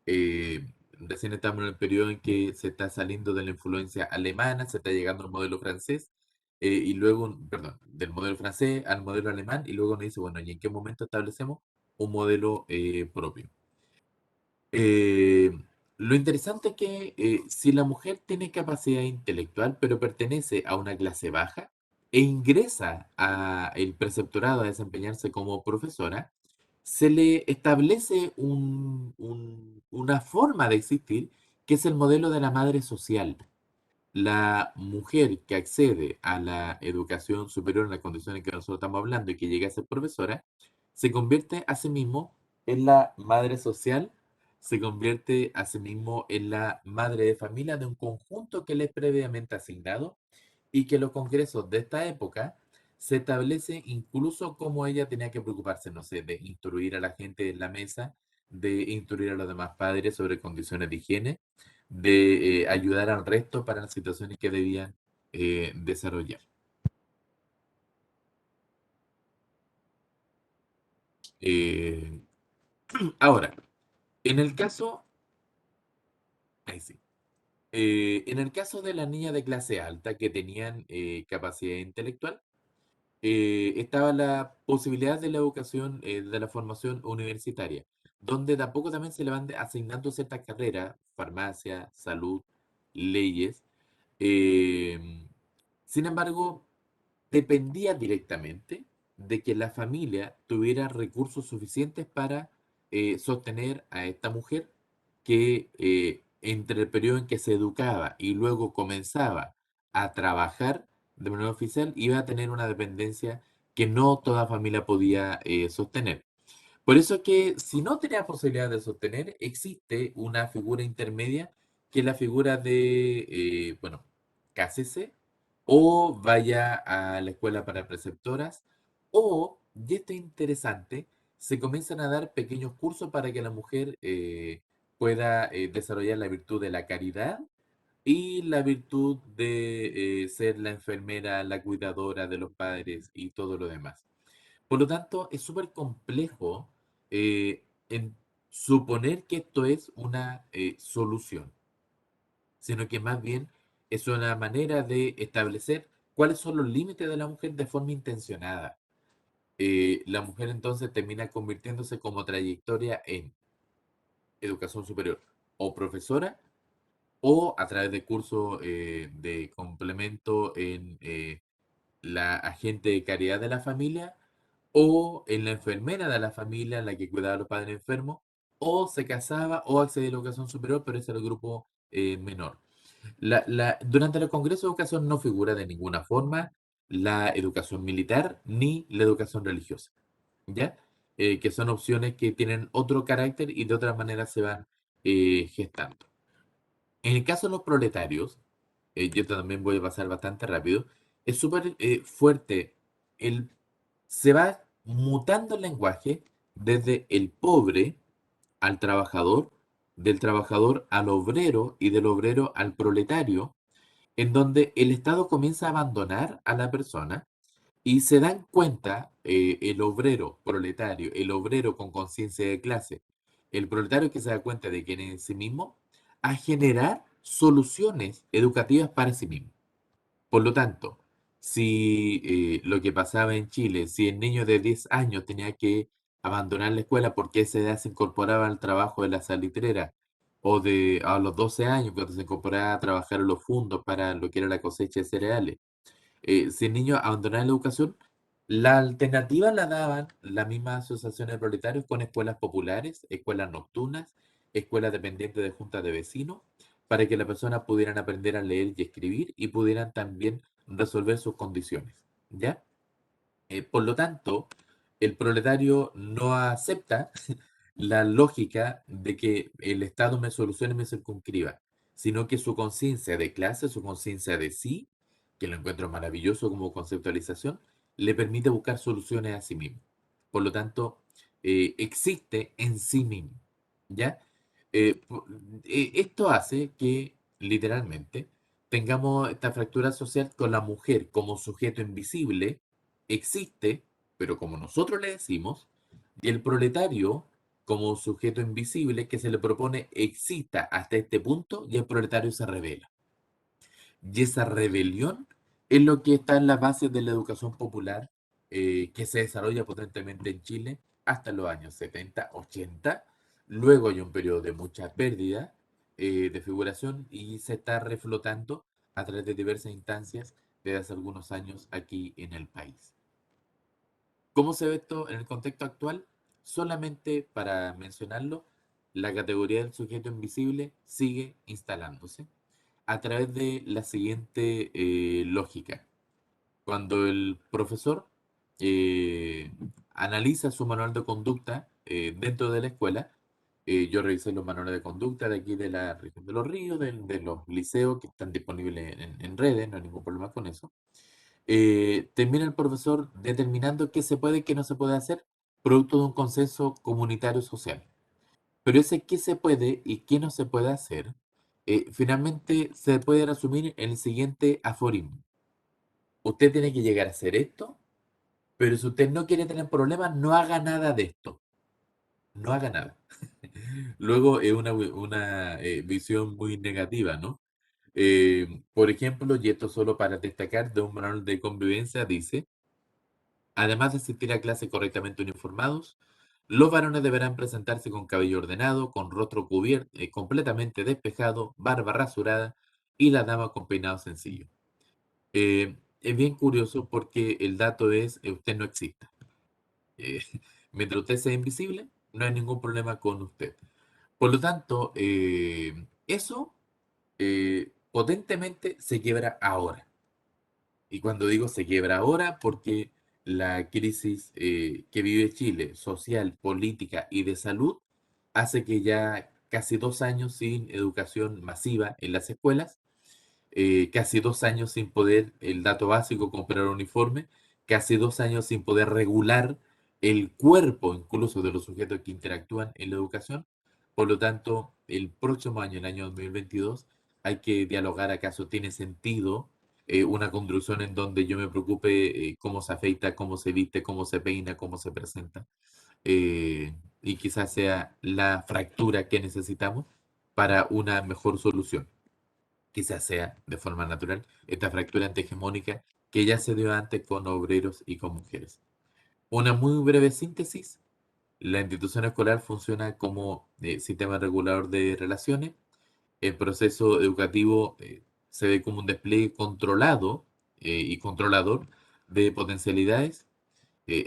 Recién estamos en el periodo en que se está saliendo de la influencia alemana, se está llegando al modelo francés, y luego, perdón, del modelo francés al modelo alemán, y luego nos dice, bueno, ¿y en qué momento establecemos un modelo propio? Eh, lo interesante es que si la mujer tiene capacidad intelectual, pero pertenece a una clase baja e ingresa a el preceptorado a desempeñarse como profesora, se le establece una forma de existir que es el modelo de la madre social. La mujer que accede a la educación superior en las condiciones que nosotros estamos hablando y que llega a ser profesora, se convierte a sí mismo en la madre social, se convierte a sí mismo en la madre de familia de un conjunto que le es previamente asignado y que los congresos de esta época se establece incluso cómo ella tenía que preocuparse, no sé, de instruir a la gente en la mesa, de instruir a los demás padres sobre condiciones de higiene, de ayudar al resto para las situaciones que debían desarrollar. Eh, ahora, en el caso, ahí sí, en el caso de las niñas de clase alta que tenían capacidad intelectual, estaba la posibilidad de la educación, de la formación universitaria, donde de a poco también se le van asignando ciertas carreras, farmacia, salud, leyes. eh, Sin embargo, dependía directamente de que la familia tuviera recursos suficientes para sostener a esta mujer que entre el periodo en que se educaba y luego comenzaba a trabajar de manera oficial iba a tener una dependencia que no toda familia podía sostener. Por eso es que si no tenía posibilidad de sostener, existe una figura intermedia que es la figura de, bueno, cásese o vaya a la escuela para preceptoras o, y esto es interesante, se comienzan a dar pequeños cursos para que la mujer pueda desarrollar la virtud de la caridad y la virtud de ser la enfermera, la cuidadora de los padres y todo lo demás. Por lo tanto, es súper complejo en suponer que esto es una solución, sino que más bien es una manera de establecer cuáles son los límites de la mujer de forma intencionada. La mujer entonces termina convirtiéndose como trayectoria en educación superior o profesora o a través de cursos de complemento en la agente de caridad de la familia o en la enfermera de la familia en la que cuidaba a los padres enfermos, o se casaba o accedía a la educación superior, pero ese era el grupo menor. Durante el Congreso de Educación no figura de ninguna forma la educación militar ni la educación religiosa, ¿ya? Que son opciones que tienen otro carácter y de otra manera se van gestando. En el caso de los proletarios, yo también voy a pasar bastante rápido, es súper fuerte. El, Se va mutando el lenguaje desde el pobre al trabajador, del trabajador al obrero y del obrero al proletario, en donde el Estado comienza a abandonar a la persona y se dan cuenta el obrero proletario, el obrero con conciencia de clase, el proletario que se da cuenta de que en sí mismo, a generar soluciones educativas para sí mismo. Por lo tanto, si lo que pasaba en Chile, si el niño de 10 años tenía que abandonar la escuela porque a esa edad se incorporaba al trabajo de la salitrera, o de a los 12 años cuando se incorporaba a trabajar en los fundos para lo que era la cosecha de cereales, si el niño abandonaba la educación, La alternativa la daban las mismas asociaciones de proletarios con escuelas populares, escuelas nocturnas, escuelas dependientes de juntas de vecinos, para que las personas pudieran aprender a leer y escribir y pudieran también resolver sus condiciones. ¿Ya? Por lo tanto, el proletario no acepta la lógica de que el Estado me solucione y me circunscriba, sino que su conciencia de clase, su conciencia de sí, que lo encuentro maravilloso como conceptualización, le permite buscar soluciones a sí mismo. Por lo tanto, existe en sí mismo. ¿Ya? Esto hace que, literalmente, tengamos esta fractura social con la mujer como sujeto invisible existe, pero como nosotros le decimos, y el proletario como sujeto invisible que se le propone exista hasta este punto y el proletario se revela. Y esa rebelión es lo que está en la base de la educación popular que se desarrolla potentemente en Chile hasta los años 70, 80. Luego hay un periodo de mucha pérdida de figuración y se está reflotando a través de diversas instancias desde hace algunos años aquí en el país. ¿Cómo se ve esto en el contexto actual? Solamente para mencionarlo, la categoría del sujeto invisible sigue instalándose a través de la siguiente lógica. Cuando el profesor eh, analiza su manual de conducta dentro de la escuela, yo revisé los manuales de conducta de aquí de la región de Los Ríos, de los liceos que están disponibles en redes, no hay ningún problema con eso. Termina el profesor determinando qué se puede y qué no se puede hacer, producto de un consenso comunitario social. Pero ese qué se puede y qué no se puede hacer, finalmente se puede resumir en el siguiente aforismo. Usted tiene que llegar a hacer esto, pero si usted no quiere tener problemas, no haga nada de esto. No haga nada. Luego es una visión muy negativa, ¿no? Por ejemplo, y esto solo para destacar de un manual de convivencia, dice, además de asistir a clase correctamente uniformados, los varones deberán presentarse con cabello ordenado, con rostro cubierto, completamente despejado, barba rasurada y la dama con peinado sencillo. Es bien curioso porque el dato es, usted no existe. Eh, mientras usted sea invisible, no hay ningún problema con usted. Por lo tanto, eso potentemente se quiebra ahora. Y cuando digo se quiebra ahora, porque la crisis que vive Chile, social, política y de salud, hace que ya casi 2 años sin educación masiva en las escuelas, casi 2 años sin poder, el dato básico, comprar uniforme, casi 2 años sin poder regular el cuerpo incluso de los sujetos que interactúan en la educación. Por lo tanto, el próximo año, el año 2022, hay que dialogar acaso tiene sentido una construcción en donde yo me preocupe cómo se afeita, cómo se viste, cómo se peina, cómo se presenta, y quizás sea la fractura que necesitamos para una mejor solución. Quizás sea de forma natural esta fractura antihegemónica que ya se dio antes con obreros y con mujeres. Una muy breve síntesis: la institución escolar funciona como sistema regulador de relaciones. El proceso educativo se ve como un despliegue controlado y controlador de potencialidades.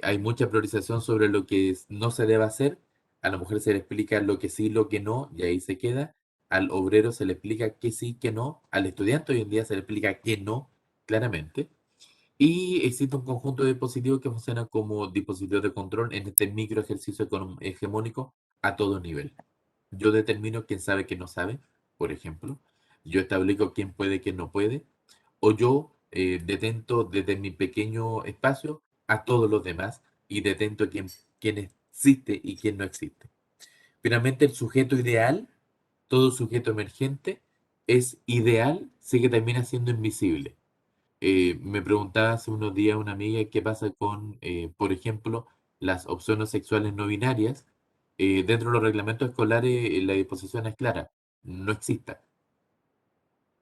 Hay mucha priorización sobre lo que no se debe hacer. A la mujer se le explica lo que sí, lo que no, y ahí se queda. Al obrero se le explica qué sí, qué no. Al estudiante hoy en día se le explica qué no, claramente. Y existe un conjunto de dispositivos que funcionan como dispositivos de control en este micro ejercicio hegemónico a todo nivel. Yo determino quién sabe, quién no sabe, por ejemplo. Yo establezco quién puede, quién no puede. O yo detento desde mi pequeño espacio a todos los demás y detento quién existe y quién no existe. Finalmente, el sujeto ideal, todo sujeto emergente, es ideal, sí que termina siendo invisible. Me preguntaba hace unos días una amiga qué pasa con, por ejemplo, las opciones sexuales no binarias. Dentro de los reglamentos escolares, la disposición es clara, no exista.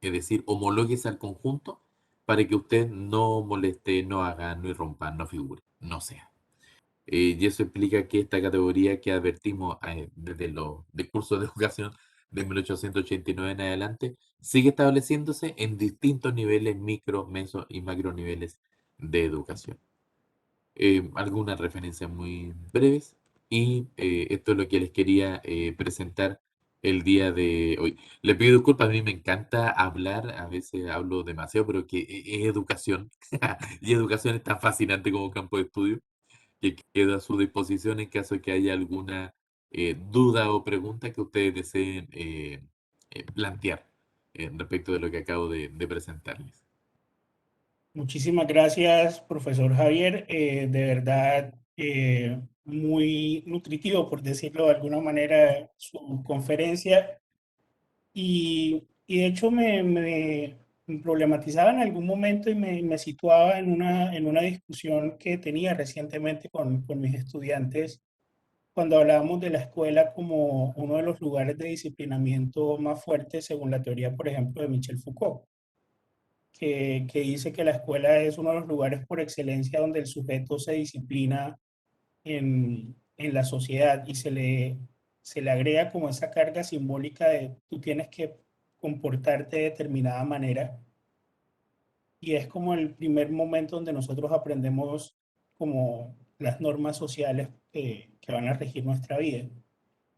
Es decir, homológuese al conjunto para que usted no moleste, no haga, no irrumpa, no figure, no sea. Y eso implica que esta categoría que advertimos desde los discursos de educación de 1889 en adelante sigue estableciéndose en distintos niveles, micro, meso y macro niveles de educación. algunas referencias muy breves y esto es lo que les quería presentar el día de hoy. Les pido disculpas, a mí me encanta hablar, a veces hablo demasiado, pero que es educación y educación es tan fascinante como campo de estudio que quedo a su disposición en caso de que haya alguna duda o pregunta que ustedes deseen plantear respecto de lo que acabo de presentarles. Muchísimas gracias, profesor Javier. De verdad, muy nutritivo, por decirlo de alguna manera, su conferencia. Y de hecho me problematizaba en algún momento y me situaba en una discusión que tenía recientemente con mis estudiantes cuando hablábamos de la escuela como uno de los lugares de disciplinamiento más fuertes según la teoría, por ejemplo, de Michel Foucault, que dice que la escuela es uno de los lugares por excelencia donde el sujeto se disciplina en la sociedad y se le agrega como esa carga simbólica de tú tienes que comportarte de determinada manera y es como el primer momento donde nosotros aprendemos como las normas sociales que van a regir nuestra vida.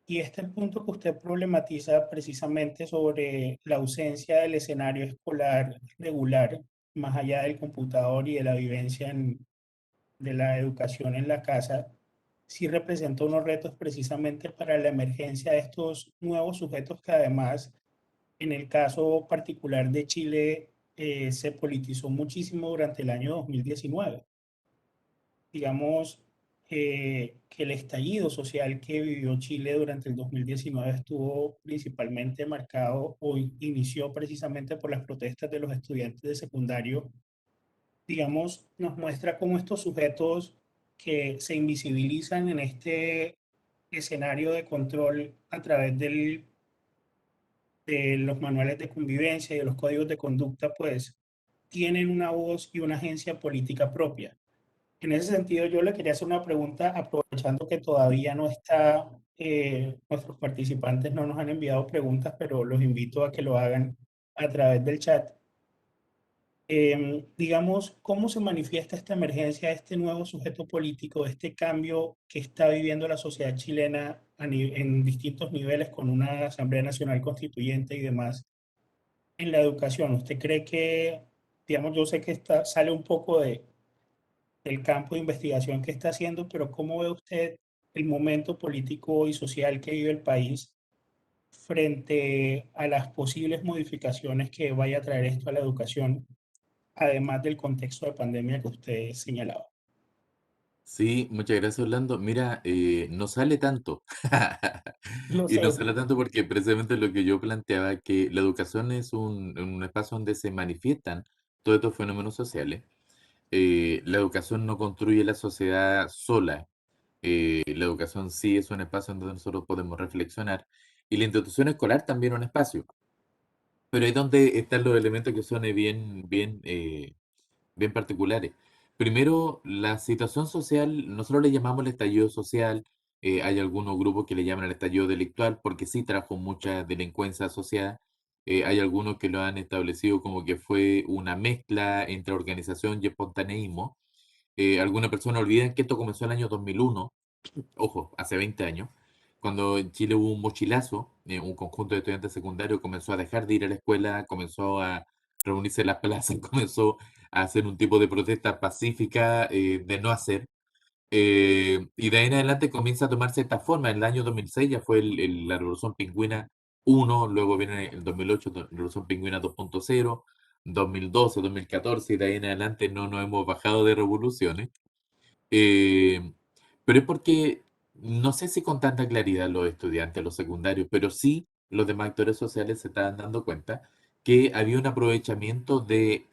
Y este punto que usted problematiza precisamente sobre la ausencia del escenario escolar regular, más allá del computador y de la vivencia de la educación en la casa, sí representa unos retos precisamente para la emergencia de estos nuevos sujetos que además, en el caso particular de Chile, se politizó muchísimo durante el año 2019. Digamos que el estallido social que vivió Chile durante el 2019 estuvo principalmente marcado o inició precisamente por las protestas de los estudiantes de secundario. Digamos, nos muestra cómo estos sujetos que se invisibilizan en este escenario de control a través de los manuales de convivencia y de los códigos de conducta, pues tienen una voz y una agencia política propia. En ese sentido, yo le quería hacer una pregunta, aprovechando que todavía no está, nuestros participantes no nos han enviado preguntas, pero los invito a que lo hagan a través del chat. Digamos, ¿cómo se manifiesta esta emergencia, este nuevo sujeto político, este cambio que está viviendo la sociedad chilena en distintos niveles con una Asamblea Nacional Constituyente y demás en la educación? ¿Usted cree que, digamos, yo sé que sale un poco del campo de investigación que está haciendo, pero ¿cómo ve usted el momento político y social que vive el país frente a las posibles modificaciones que vaya a traer esto a la educación, además del contexto de pandemia que usted señalaba? Sí, muchas gracias, Orlando. Mira, no sale tanto. Lo Y no sé. sale tanto porque precisamente lo que yo planteaba, que la educación es un espacio donde se manifiestan todos estos fenómenos sociales. La educación no construye la sociedad sola. La educación sí es un espacio donde nosotros podemos reflexionar. Y la institución escolar también es un espacio. Pero ahí donde están los elementos que son bien particulares. Primero, la situación social, nosotros le llamamos el estallido social, hay algunos grupos que le llaman el estallido delictual porque sí trajo mucha delincuencia asociada, hay algunos que lo han establecido como que fue una mezcla entre organización y espontaneísmo. Algunas personas olvidan que esto comenzó en el año 2001, ojo, hace 20 años, cuando en Chile hubo un mochilazo, un conjunto de estudiantes secundarios comenzó a dejar de ir a la escuela, comenzó a reunirse en las plazas, comenzó a hacer un tipo de protesta pacífica de no hacer. Y de ahí en adelante comienza a tomarse esta forma. En el año 2006 ya fue la Revolución Pingüina 1, luego viene el 2008, la Revolución Pingüina 2.0, 2012, 2014, y de ahí en adelante no nos hemos bajado de revoluciones. Eh, pero es porque no sé si con tanta claridad los estudiantes, los secundarios, pero sí los demás actores sociales se estaban dando cuenta que había un aprovechamiento de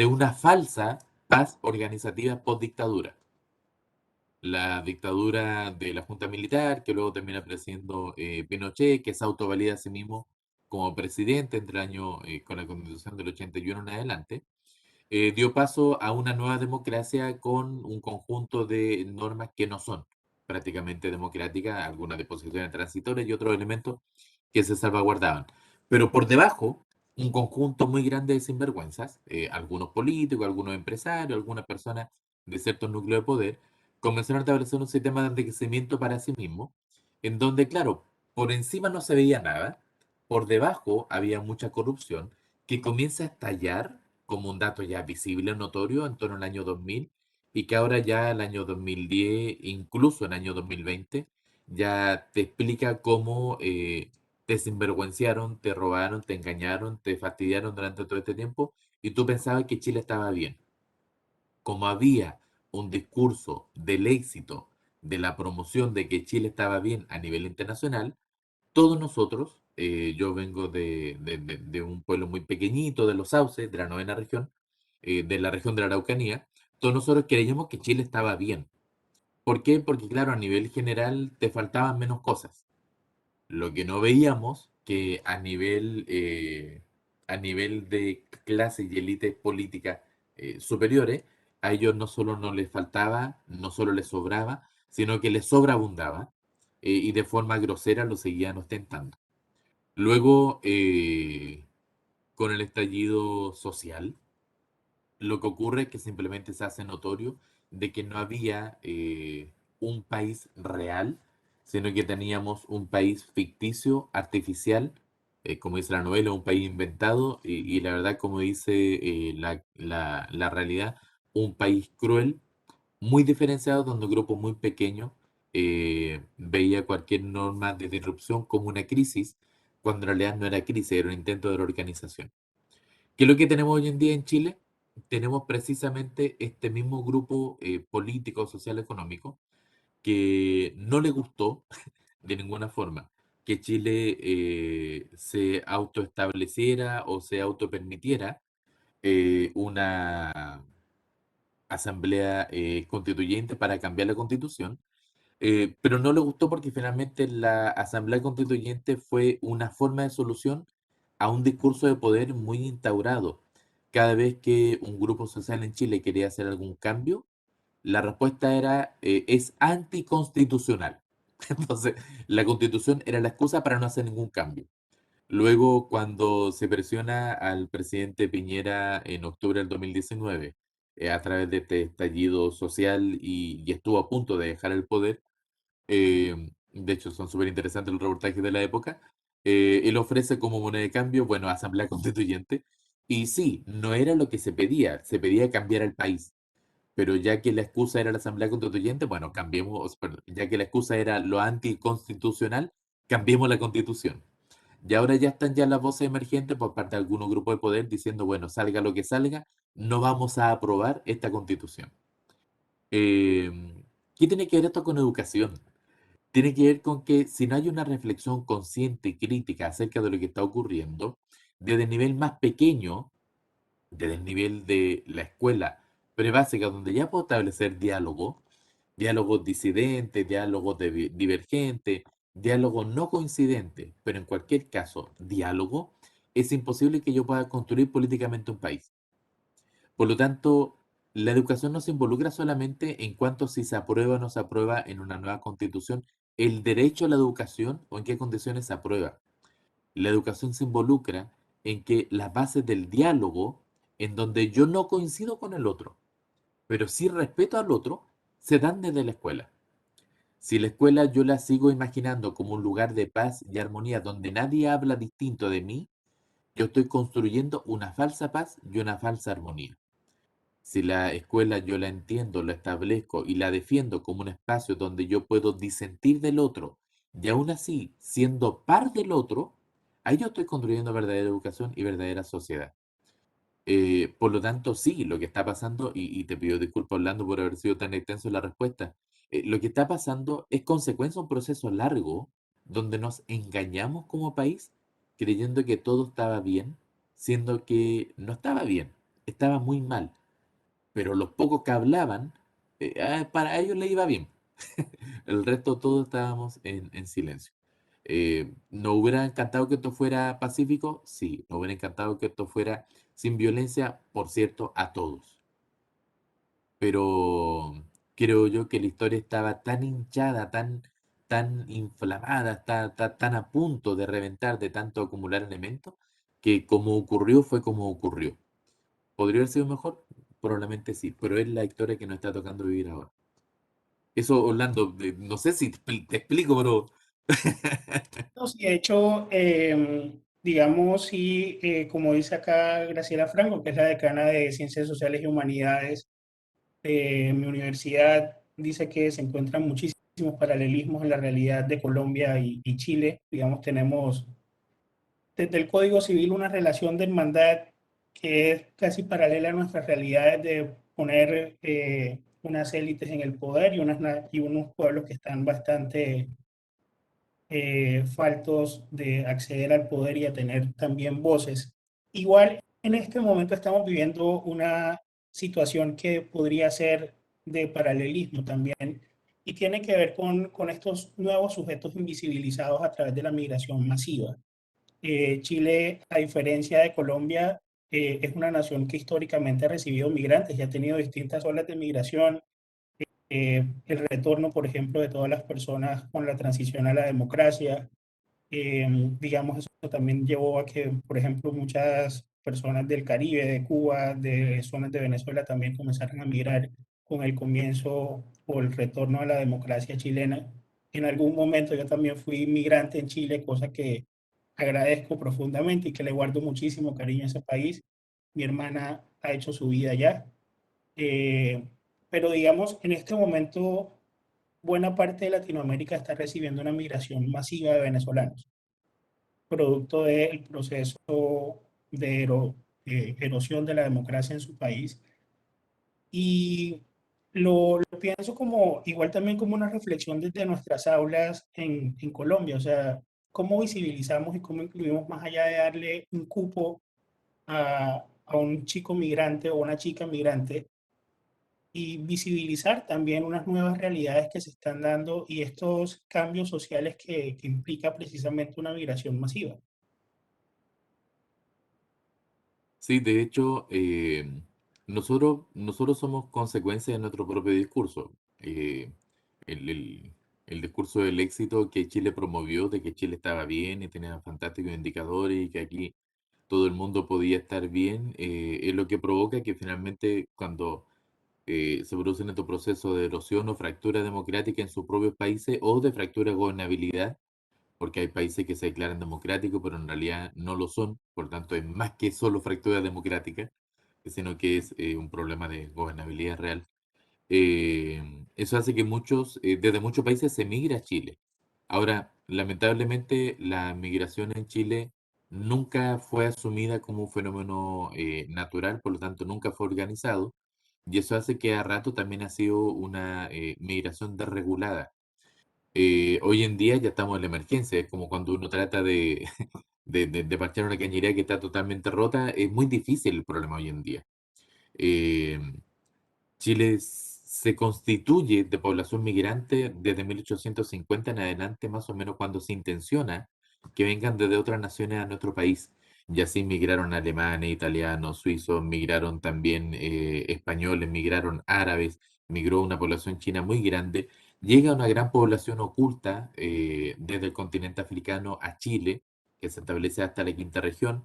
una falsa paz organizativa post dictadura. La dictadura de la Junta Militar, que luego termina presidiendo Pinochet, que se autovalida a sí mismo como presidente entre el año, con la Constitución del 81 en adelante, dio paso a una nueva democracia con un conjunto de normas que no son prácticamente democráticas, algunas disposiciones transitorias y otros elementos que se salvaguardaban. Pero por debajo un conjunto muy grande de sinvergüenzas, algunos políticos, algunos empresarios, algunas personas de ciertos núcleos de poder, comenzaron a establecer un sistema de enriquecimiento para sí mismo, en donde, claro, por encima no se veía nada, por debajo había mucha corrupción, que comienza a estallar como un dato ya visible, notorio, en torno al año 2000, y que ahora ya el año 2010, incluso el año 2020, ya te explica cómo te sinvergüenciaron, te robaron, te engañaron, te fastidiaron durante todo este tiempo y tú pensabas que Chile estaba bien. Como había un discurso del éxito, de la promoción de que Chile estaba bien a nivel internacional, todos nosotros, yo vengo de un pueblo muy pequeñito, de Los Sauces, de la novena región, de la región de la Araucanía, todos nosotros creíamos que Chile estaba bien. ¿Por qué? Porque claro, a nivel general te faltaban menos cosas. Lo que no veíamos que a nivel de clases y élites políticas superiores, a ellos no solo no les faltaba, no solo les sobraba, sino que les sobreabundaba y de forma grosera lo seguían ostentando. Luego, con el estallido social, lo que ocurre es que simplemente se hace notorio de que no había un país real, sino que teníamos un país ficticio, artificial, como dice la novela, un país inventado, y la verdad, como dice la realidad, un país cruel, muy diferenciado, donde un grupo muy pequeño veía cualquier norma de disrupción como una crisis, cuando en realidad no era crisis, era un intento de reorganización. ¿Qué es lo que tenemos hoy en día en Chile? Tenemos precisamente este mismo grupo político, social, económico, que no le gustó de ninguna forma que Chile se autoestableciera o se autopermitiera una asamblea constituyente para cambiar la constitución, pero no le gustó porque finalmente la asamblea constituyente fue una forma de solución a un discurso de poder muy instaurado. Cada vez que un grupo social en Chile quería hacer algún cambio, la respuesta era es anticonstitucional. Entonces, la constitución era la excusa para no hacer ningún cambio. Luego, cuando se presiona al presidente Piñera en octubre del 2019, a través de este estallido social y estuvo a punto de dejar el poder, de hecho, son súper interesantes los reportajes de la época. Él ofrece como moneda de cambio, bueno, asamblea constituyente. Y sí, no era lo que se pedía cambiar el país. Pero ya que la excusa era la asamblea constituyente, bueno, cambiemos, perdón, ya que la excusa era lo anticonstitucional, cambiemos la constitución. Y ahora ya están ya las voces emergentes por parte de algunos grupos de poder diciendo, bueno, salga lo que salga, no vamos a aprobar esta constitución. ¿Qué tiene que ver esto con educación? Tiene que ver con que si no hay una reflexión consciente y crítica acerca de lo que está ocurriendo, desde el nivel más pequeño, desde el nivel de la escuela prebásica, donde ya puedo establecer diálogo, diálogos disidentes, diálogos divergentes, diálogos no coincidentes, pero en cualquier caso, diálogo, es imposible que yo pueda construir políticamente un país. Por lo tanto, la educación no se involucra solamente en cuanto si se aprueba o no se aprueba en una nueva constitución el derecho a la educación o en qué condiciones se aprueba. La educación se involucra en que las bases del diálogo, en donde yo no coincido con el otro, pero sí respeto al otro, se dan desde la escuela. Si la escuela yo la sigo imaginando como un lugar de paz y armonía donde nadie habla distinto de mí, yo estoy construyendo una falsa paz y una falsa armonía. Si la escuela yo la entiendo, la establezco y la defiendo como un espacio donde yo puedo disentir del otro y aún así, siendo par del otro, ahí yo estoy construyendo verdadera educación y verdadera sociedad. Por lo tanto, sí, lo que está pasando, y te pido disculpas Orlando por haber sido tan extenso en la respuesta, lo que está pasando es consecuencia de un proceso largo donde nos engañamos como país creyendo que todo estaba bien, siendo que no estaba bien, estaba muy mal, pero los pocos que hablaban, para ellos le iba bien. El resto todos estábamos en silencio. ¿Nos hubiera encantado que esto fuera pacífico? Sí, nos hubiera encantado que esto fuera sin violencia, por cierto, a todos. Pero creo yo que la historia estaba tan hinchada, tan inflamada, tan a punto de reventar de tanto acumular elementos, que como ocurrió fue como ocurrió. ¿Podría haber sido mejor? Probablemente sí, pero es la historia que nos está tocando vivir ahora. Eso, Orlando, no sé si te explico, pero No, sí, de hecho, digamos, sí, como dice acá Graciela Franco, que es la decana de Ciencias Sociales y Humanidades de mi universidad, dice que se encuentran muchísimos paralelismos en la realidad de Colombia y Chile. Digamos, tenemos desde el Código Civil una relación de hermandad que es casi paralela a nuestras realidades de poner unas élites en el poder y unos pueblos que están bastante faltos de acceder al poder y a tener también voces. Igual en este momento estamos viviendo una situación que podría ser de paralelismo también y tiene que ver con estos nuevos sujetos invisibilizados a través de la migración masiva. Chile, a diferencia de Colombia, es una nación que históricamente ha recibido migrantes y ha tenido distintas olas de migración. El retorno, por ejemplo, de todas las personas con la transición a la democracia, digamos, eso también llevó a que, por ejemplo, muchas personas del Caribe, de Cuba, de zonas de Venezuela también comenzaron a migrar con el comienzo o el retorno a la democracia chilena. En algún momento yo también fui migrante en Chile, cosa que agradezco profundamente y que le guardo muchísimo cariño a ese país. Mi hermana ha hecho su vida allá. Eh, pero digamos, en este momento, buena parte de Latinoamérica está recibiendo una migración masiva de venezolanos producto del proceso de erosión de la democracia en su país. Y lo pienso como, igual también como una reflexión desde nuestras aulas en Colombia, o sea, cómo visibilizamos y cómo incluimos más allá de darle un cupo a un chico migrante o una chica migrante y visibilizar también unas nuevas realidades que se están dando y estos cambios sociales que implica precisamente una migración masiva. sí, de hecho, nosotros somos consecuencia de nuestro propio discurso. El, el- el discurso del éxito que Chile promovió, de que Chile estaba bien y tenía fantásticos indicadores y que aquí todo el mundo podía estar bien, es lo que provoca que finalmente cuando se producen estos procesos de erosión o fractura democrática en sus propios países o de fractura de gobernabilidad, porque hay países que se declaran democráticos, pero en realidad no lo son, por tanto es más que solo fractura democrática, sino que es un problema de gobernabilidad real. Eso hace que desde muchos países se migra a Chile. Ahora, lamentablemente, la migración en Chile nunca fue asumida como un fenómeno natural, por lo tanto, nunca fue organizado, y eso hace que a rato también ha sido una migración desregulada. Hoy en día ya estamos en la emergencia, es como cuando uno trata de parchar una cañería que está totalmente rota, es muy difícil el problema hoy en día. Eh, Chile se constituye de población migrante desde 1850 en adelante, más o menos cuando se intenciona que vengan desde otras naciones a nuestro país. Y así migraron alemanes, italianos, suizos, migraron también españoles, migraron árabes, migró una población china muy grande. Llega una gran población oculta desde el continente africano a Chile, que se establece hasta la quinta región.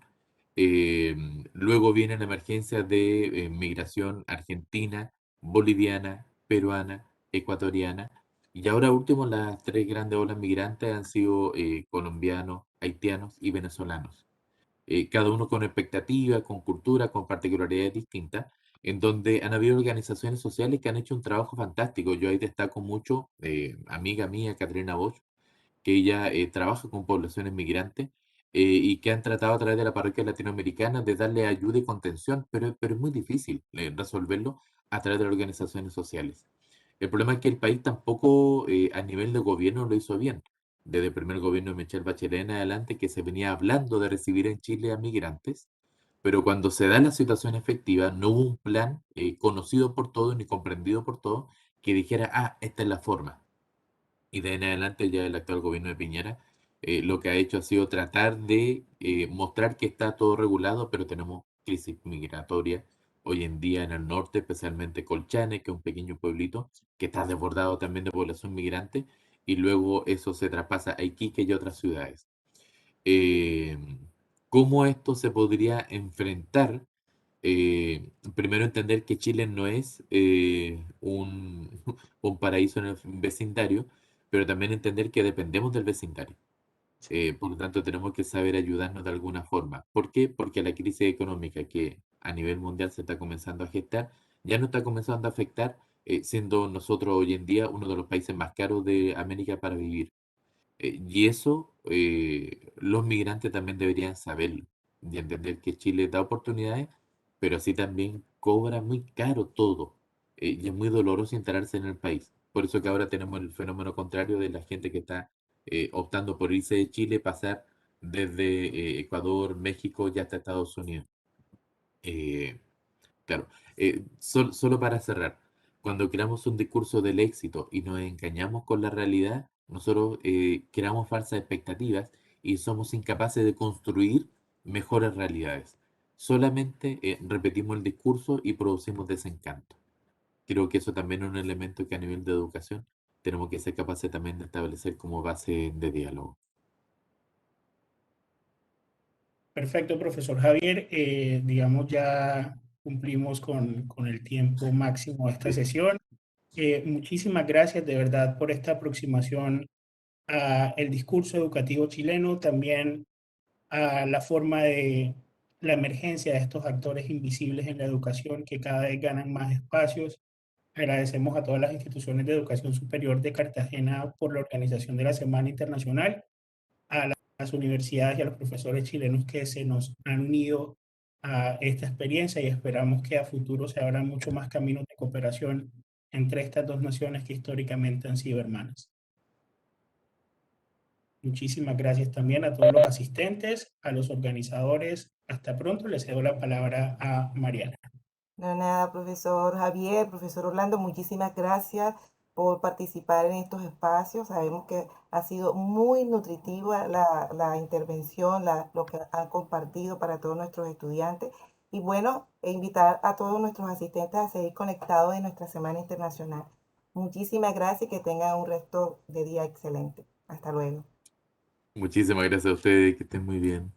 Eh, Luego viene la emergencia de migración argentina, boliviana, peruana, ecuatoriana. Y ahora último, las tres grandes olas migrantes han sido colombianos, haitianos y venezolanos. Cada uno con expectativas, con cultura, con particularidades distintas, en donde han habido organizaciones sociales que han hecho un trabajo fantástico. Yo ahí destaco mucho, amiga mía, Catrina Bosch, que ella trabaja con poblaciones migrantes y que han tratado a través de la parroquia latinoamericana de darle ayuda y contención, pero es muy difícil resolverlo a través de las organizaciones sociales. El problema es que el país tampoco a nivel de gobierno lo hizo bien. Desde el primer gobierno de Michelle Bachelet en adelante, que se venía hablando de recibir en Chile a migrantes, pero cuando se da la situación efectiva, no hubo un plan conocido por todos ni comprendido por todos que dijera, ah, esta es la forma. Y de ahí en adelante ya el actual gobierno de Piñera lo que ha hecho ha sido tratar de mostrar que está todo regulado, pero tenemos crisis migratoria hoy en día en el norte, especialmente Colchane, que es un pequeño pueblito que está desbordado también de población migrante, y luego eso se traspasa a Iquique y otras ciudades. Eh, ¿Cómo esto se podría enfrentar? Primero entender que Chile no es un paraíso en el vecindario, pero también entender que dependemos del vecindario. Por lo tanto, tenemos que saber ayudarnos de alguna forma. ¿Por qué? Porque la crisis económica que a nivel mundial se está comenzando a gestar, ya no está comenzando a afectar, siendo nosotros hoy en día uno de los países más caros de América para vivir. Y eso los migrantes también deberían saberlo y entender que Chile da oportunidades, pero así también cobra muy caro todo. Y es muy doloroso instalarse en el país. Por eso que ahora tenemos el fenómeno contrario de la gente que está optando por irse de Chile, pasar desde Ecuador, México y hasta Estados Unidos. Eh, Claro. Solo para cerrar, cuando creamos un discurso del éxito y nos engañamos con la realidad, nosotros creamos falsas expectativas y somos incapaces de construir mejores realidades. Solamente repetimos el discurso y producimos desencanto. Creo que eso también es un elemento que a nivel de educación tenemos que ser capaces también de establecer como base de diálogo. Perfecto, profesor Javier. Digamos, ya cumplimos con el tiempo máximo de esta Sí. sesión. Muchísimas gracias de verdad por esta aproximación a el discurso educativo chileno, también a la forma de la emergencia de estos actores invisibles en la educación que cada vez ganan más espacios. Agradecemos a todas las instituciones de educación superior de Cartagena por la organización de la Semana Internacional, a las universidades y a los profesores chilenos que se nos han unido a esta experiencia y esperamos que a futuro se abran mucho más caminos de cooperación entre estas dos naciones que históricamente han sido hermanas. Muchísimas gracias también a todos los asistentes, a los organizadores. Hasta pronto, les cedo la palabra a Mariana. No, nada, profesor Javier, profesor Orlando, muchísimas gracias por participar en estos espacios. Sabemos que ha sido muy nutritiva la intervención, lo que han compartido para todos nuestros estudiantes. Y bueno, invitar a todos nuestros asistentes a seguir conectados en nuestra Semana Internacional. Muchísimas gracias y que tengan un resto de día excelente. Hasta luego. Muchísimas gracias a ustedes, que estén muy bien.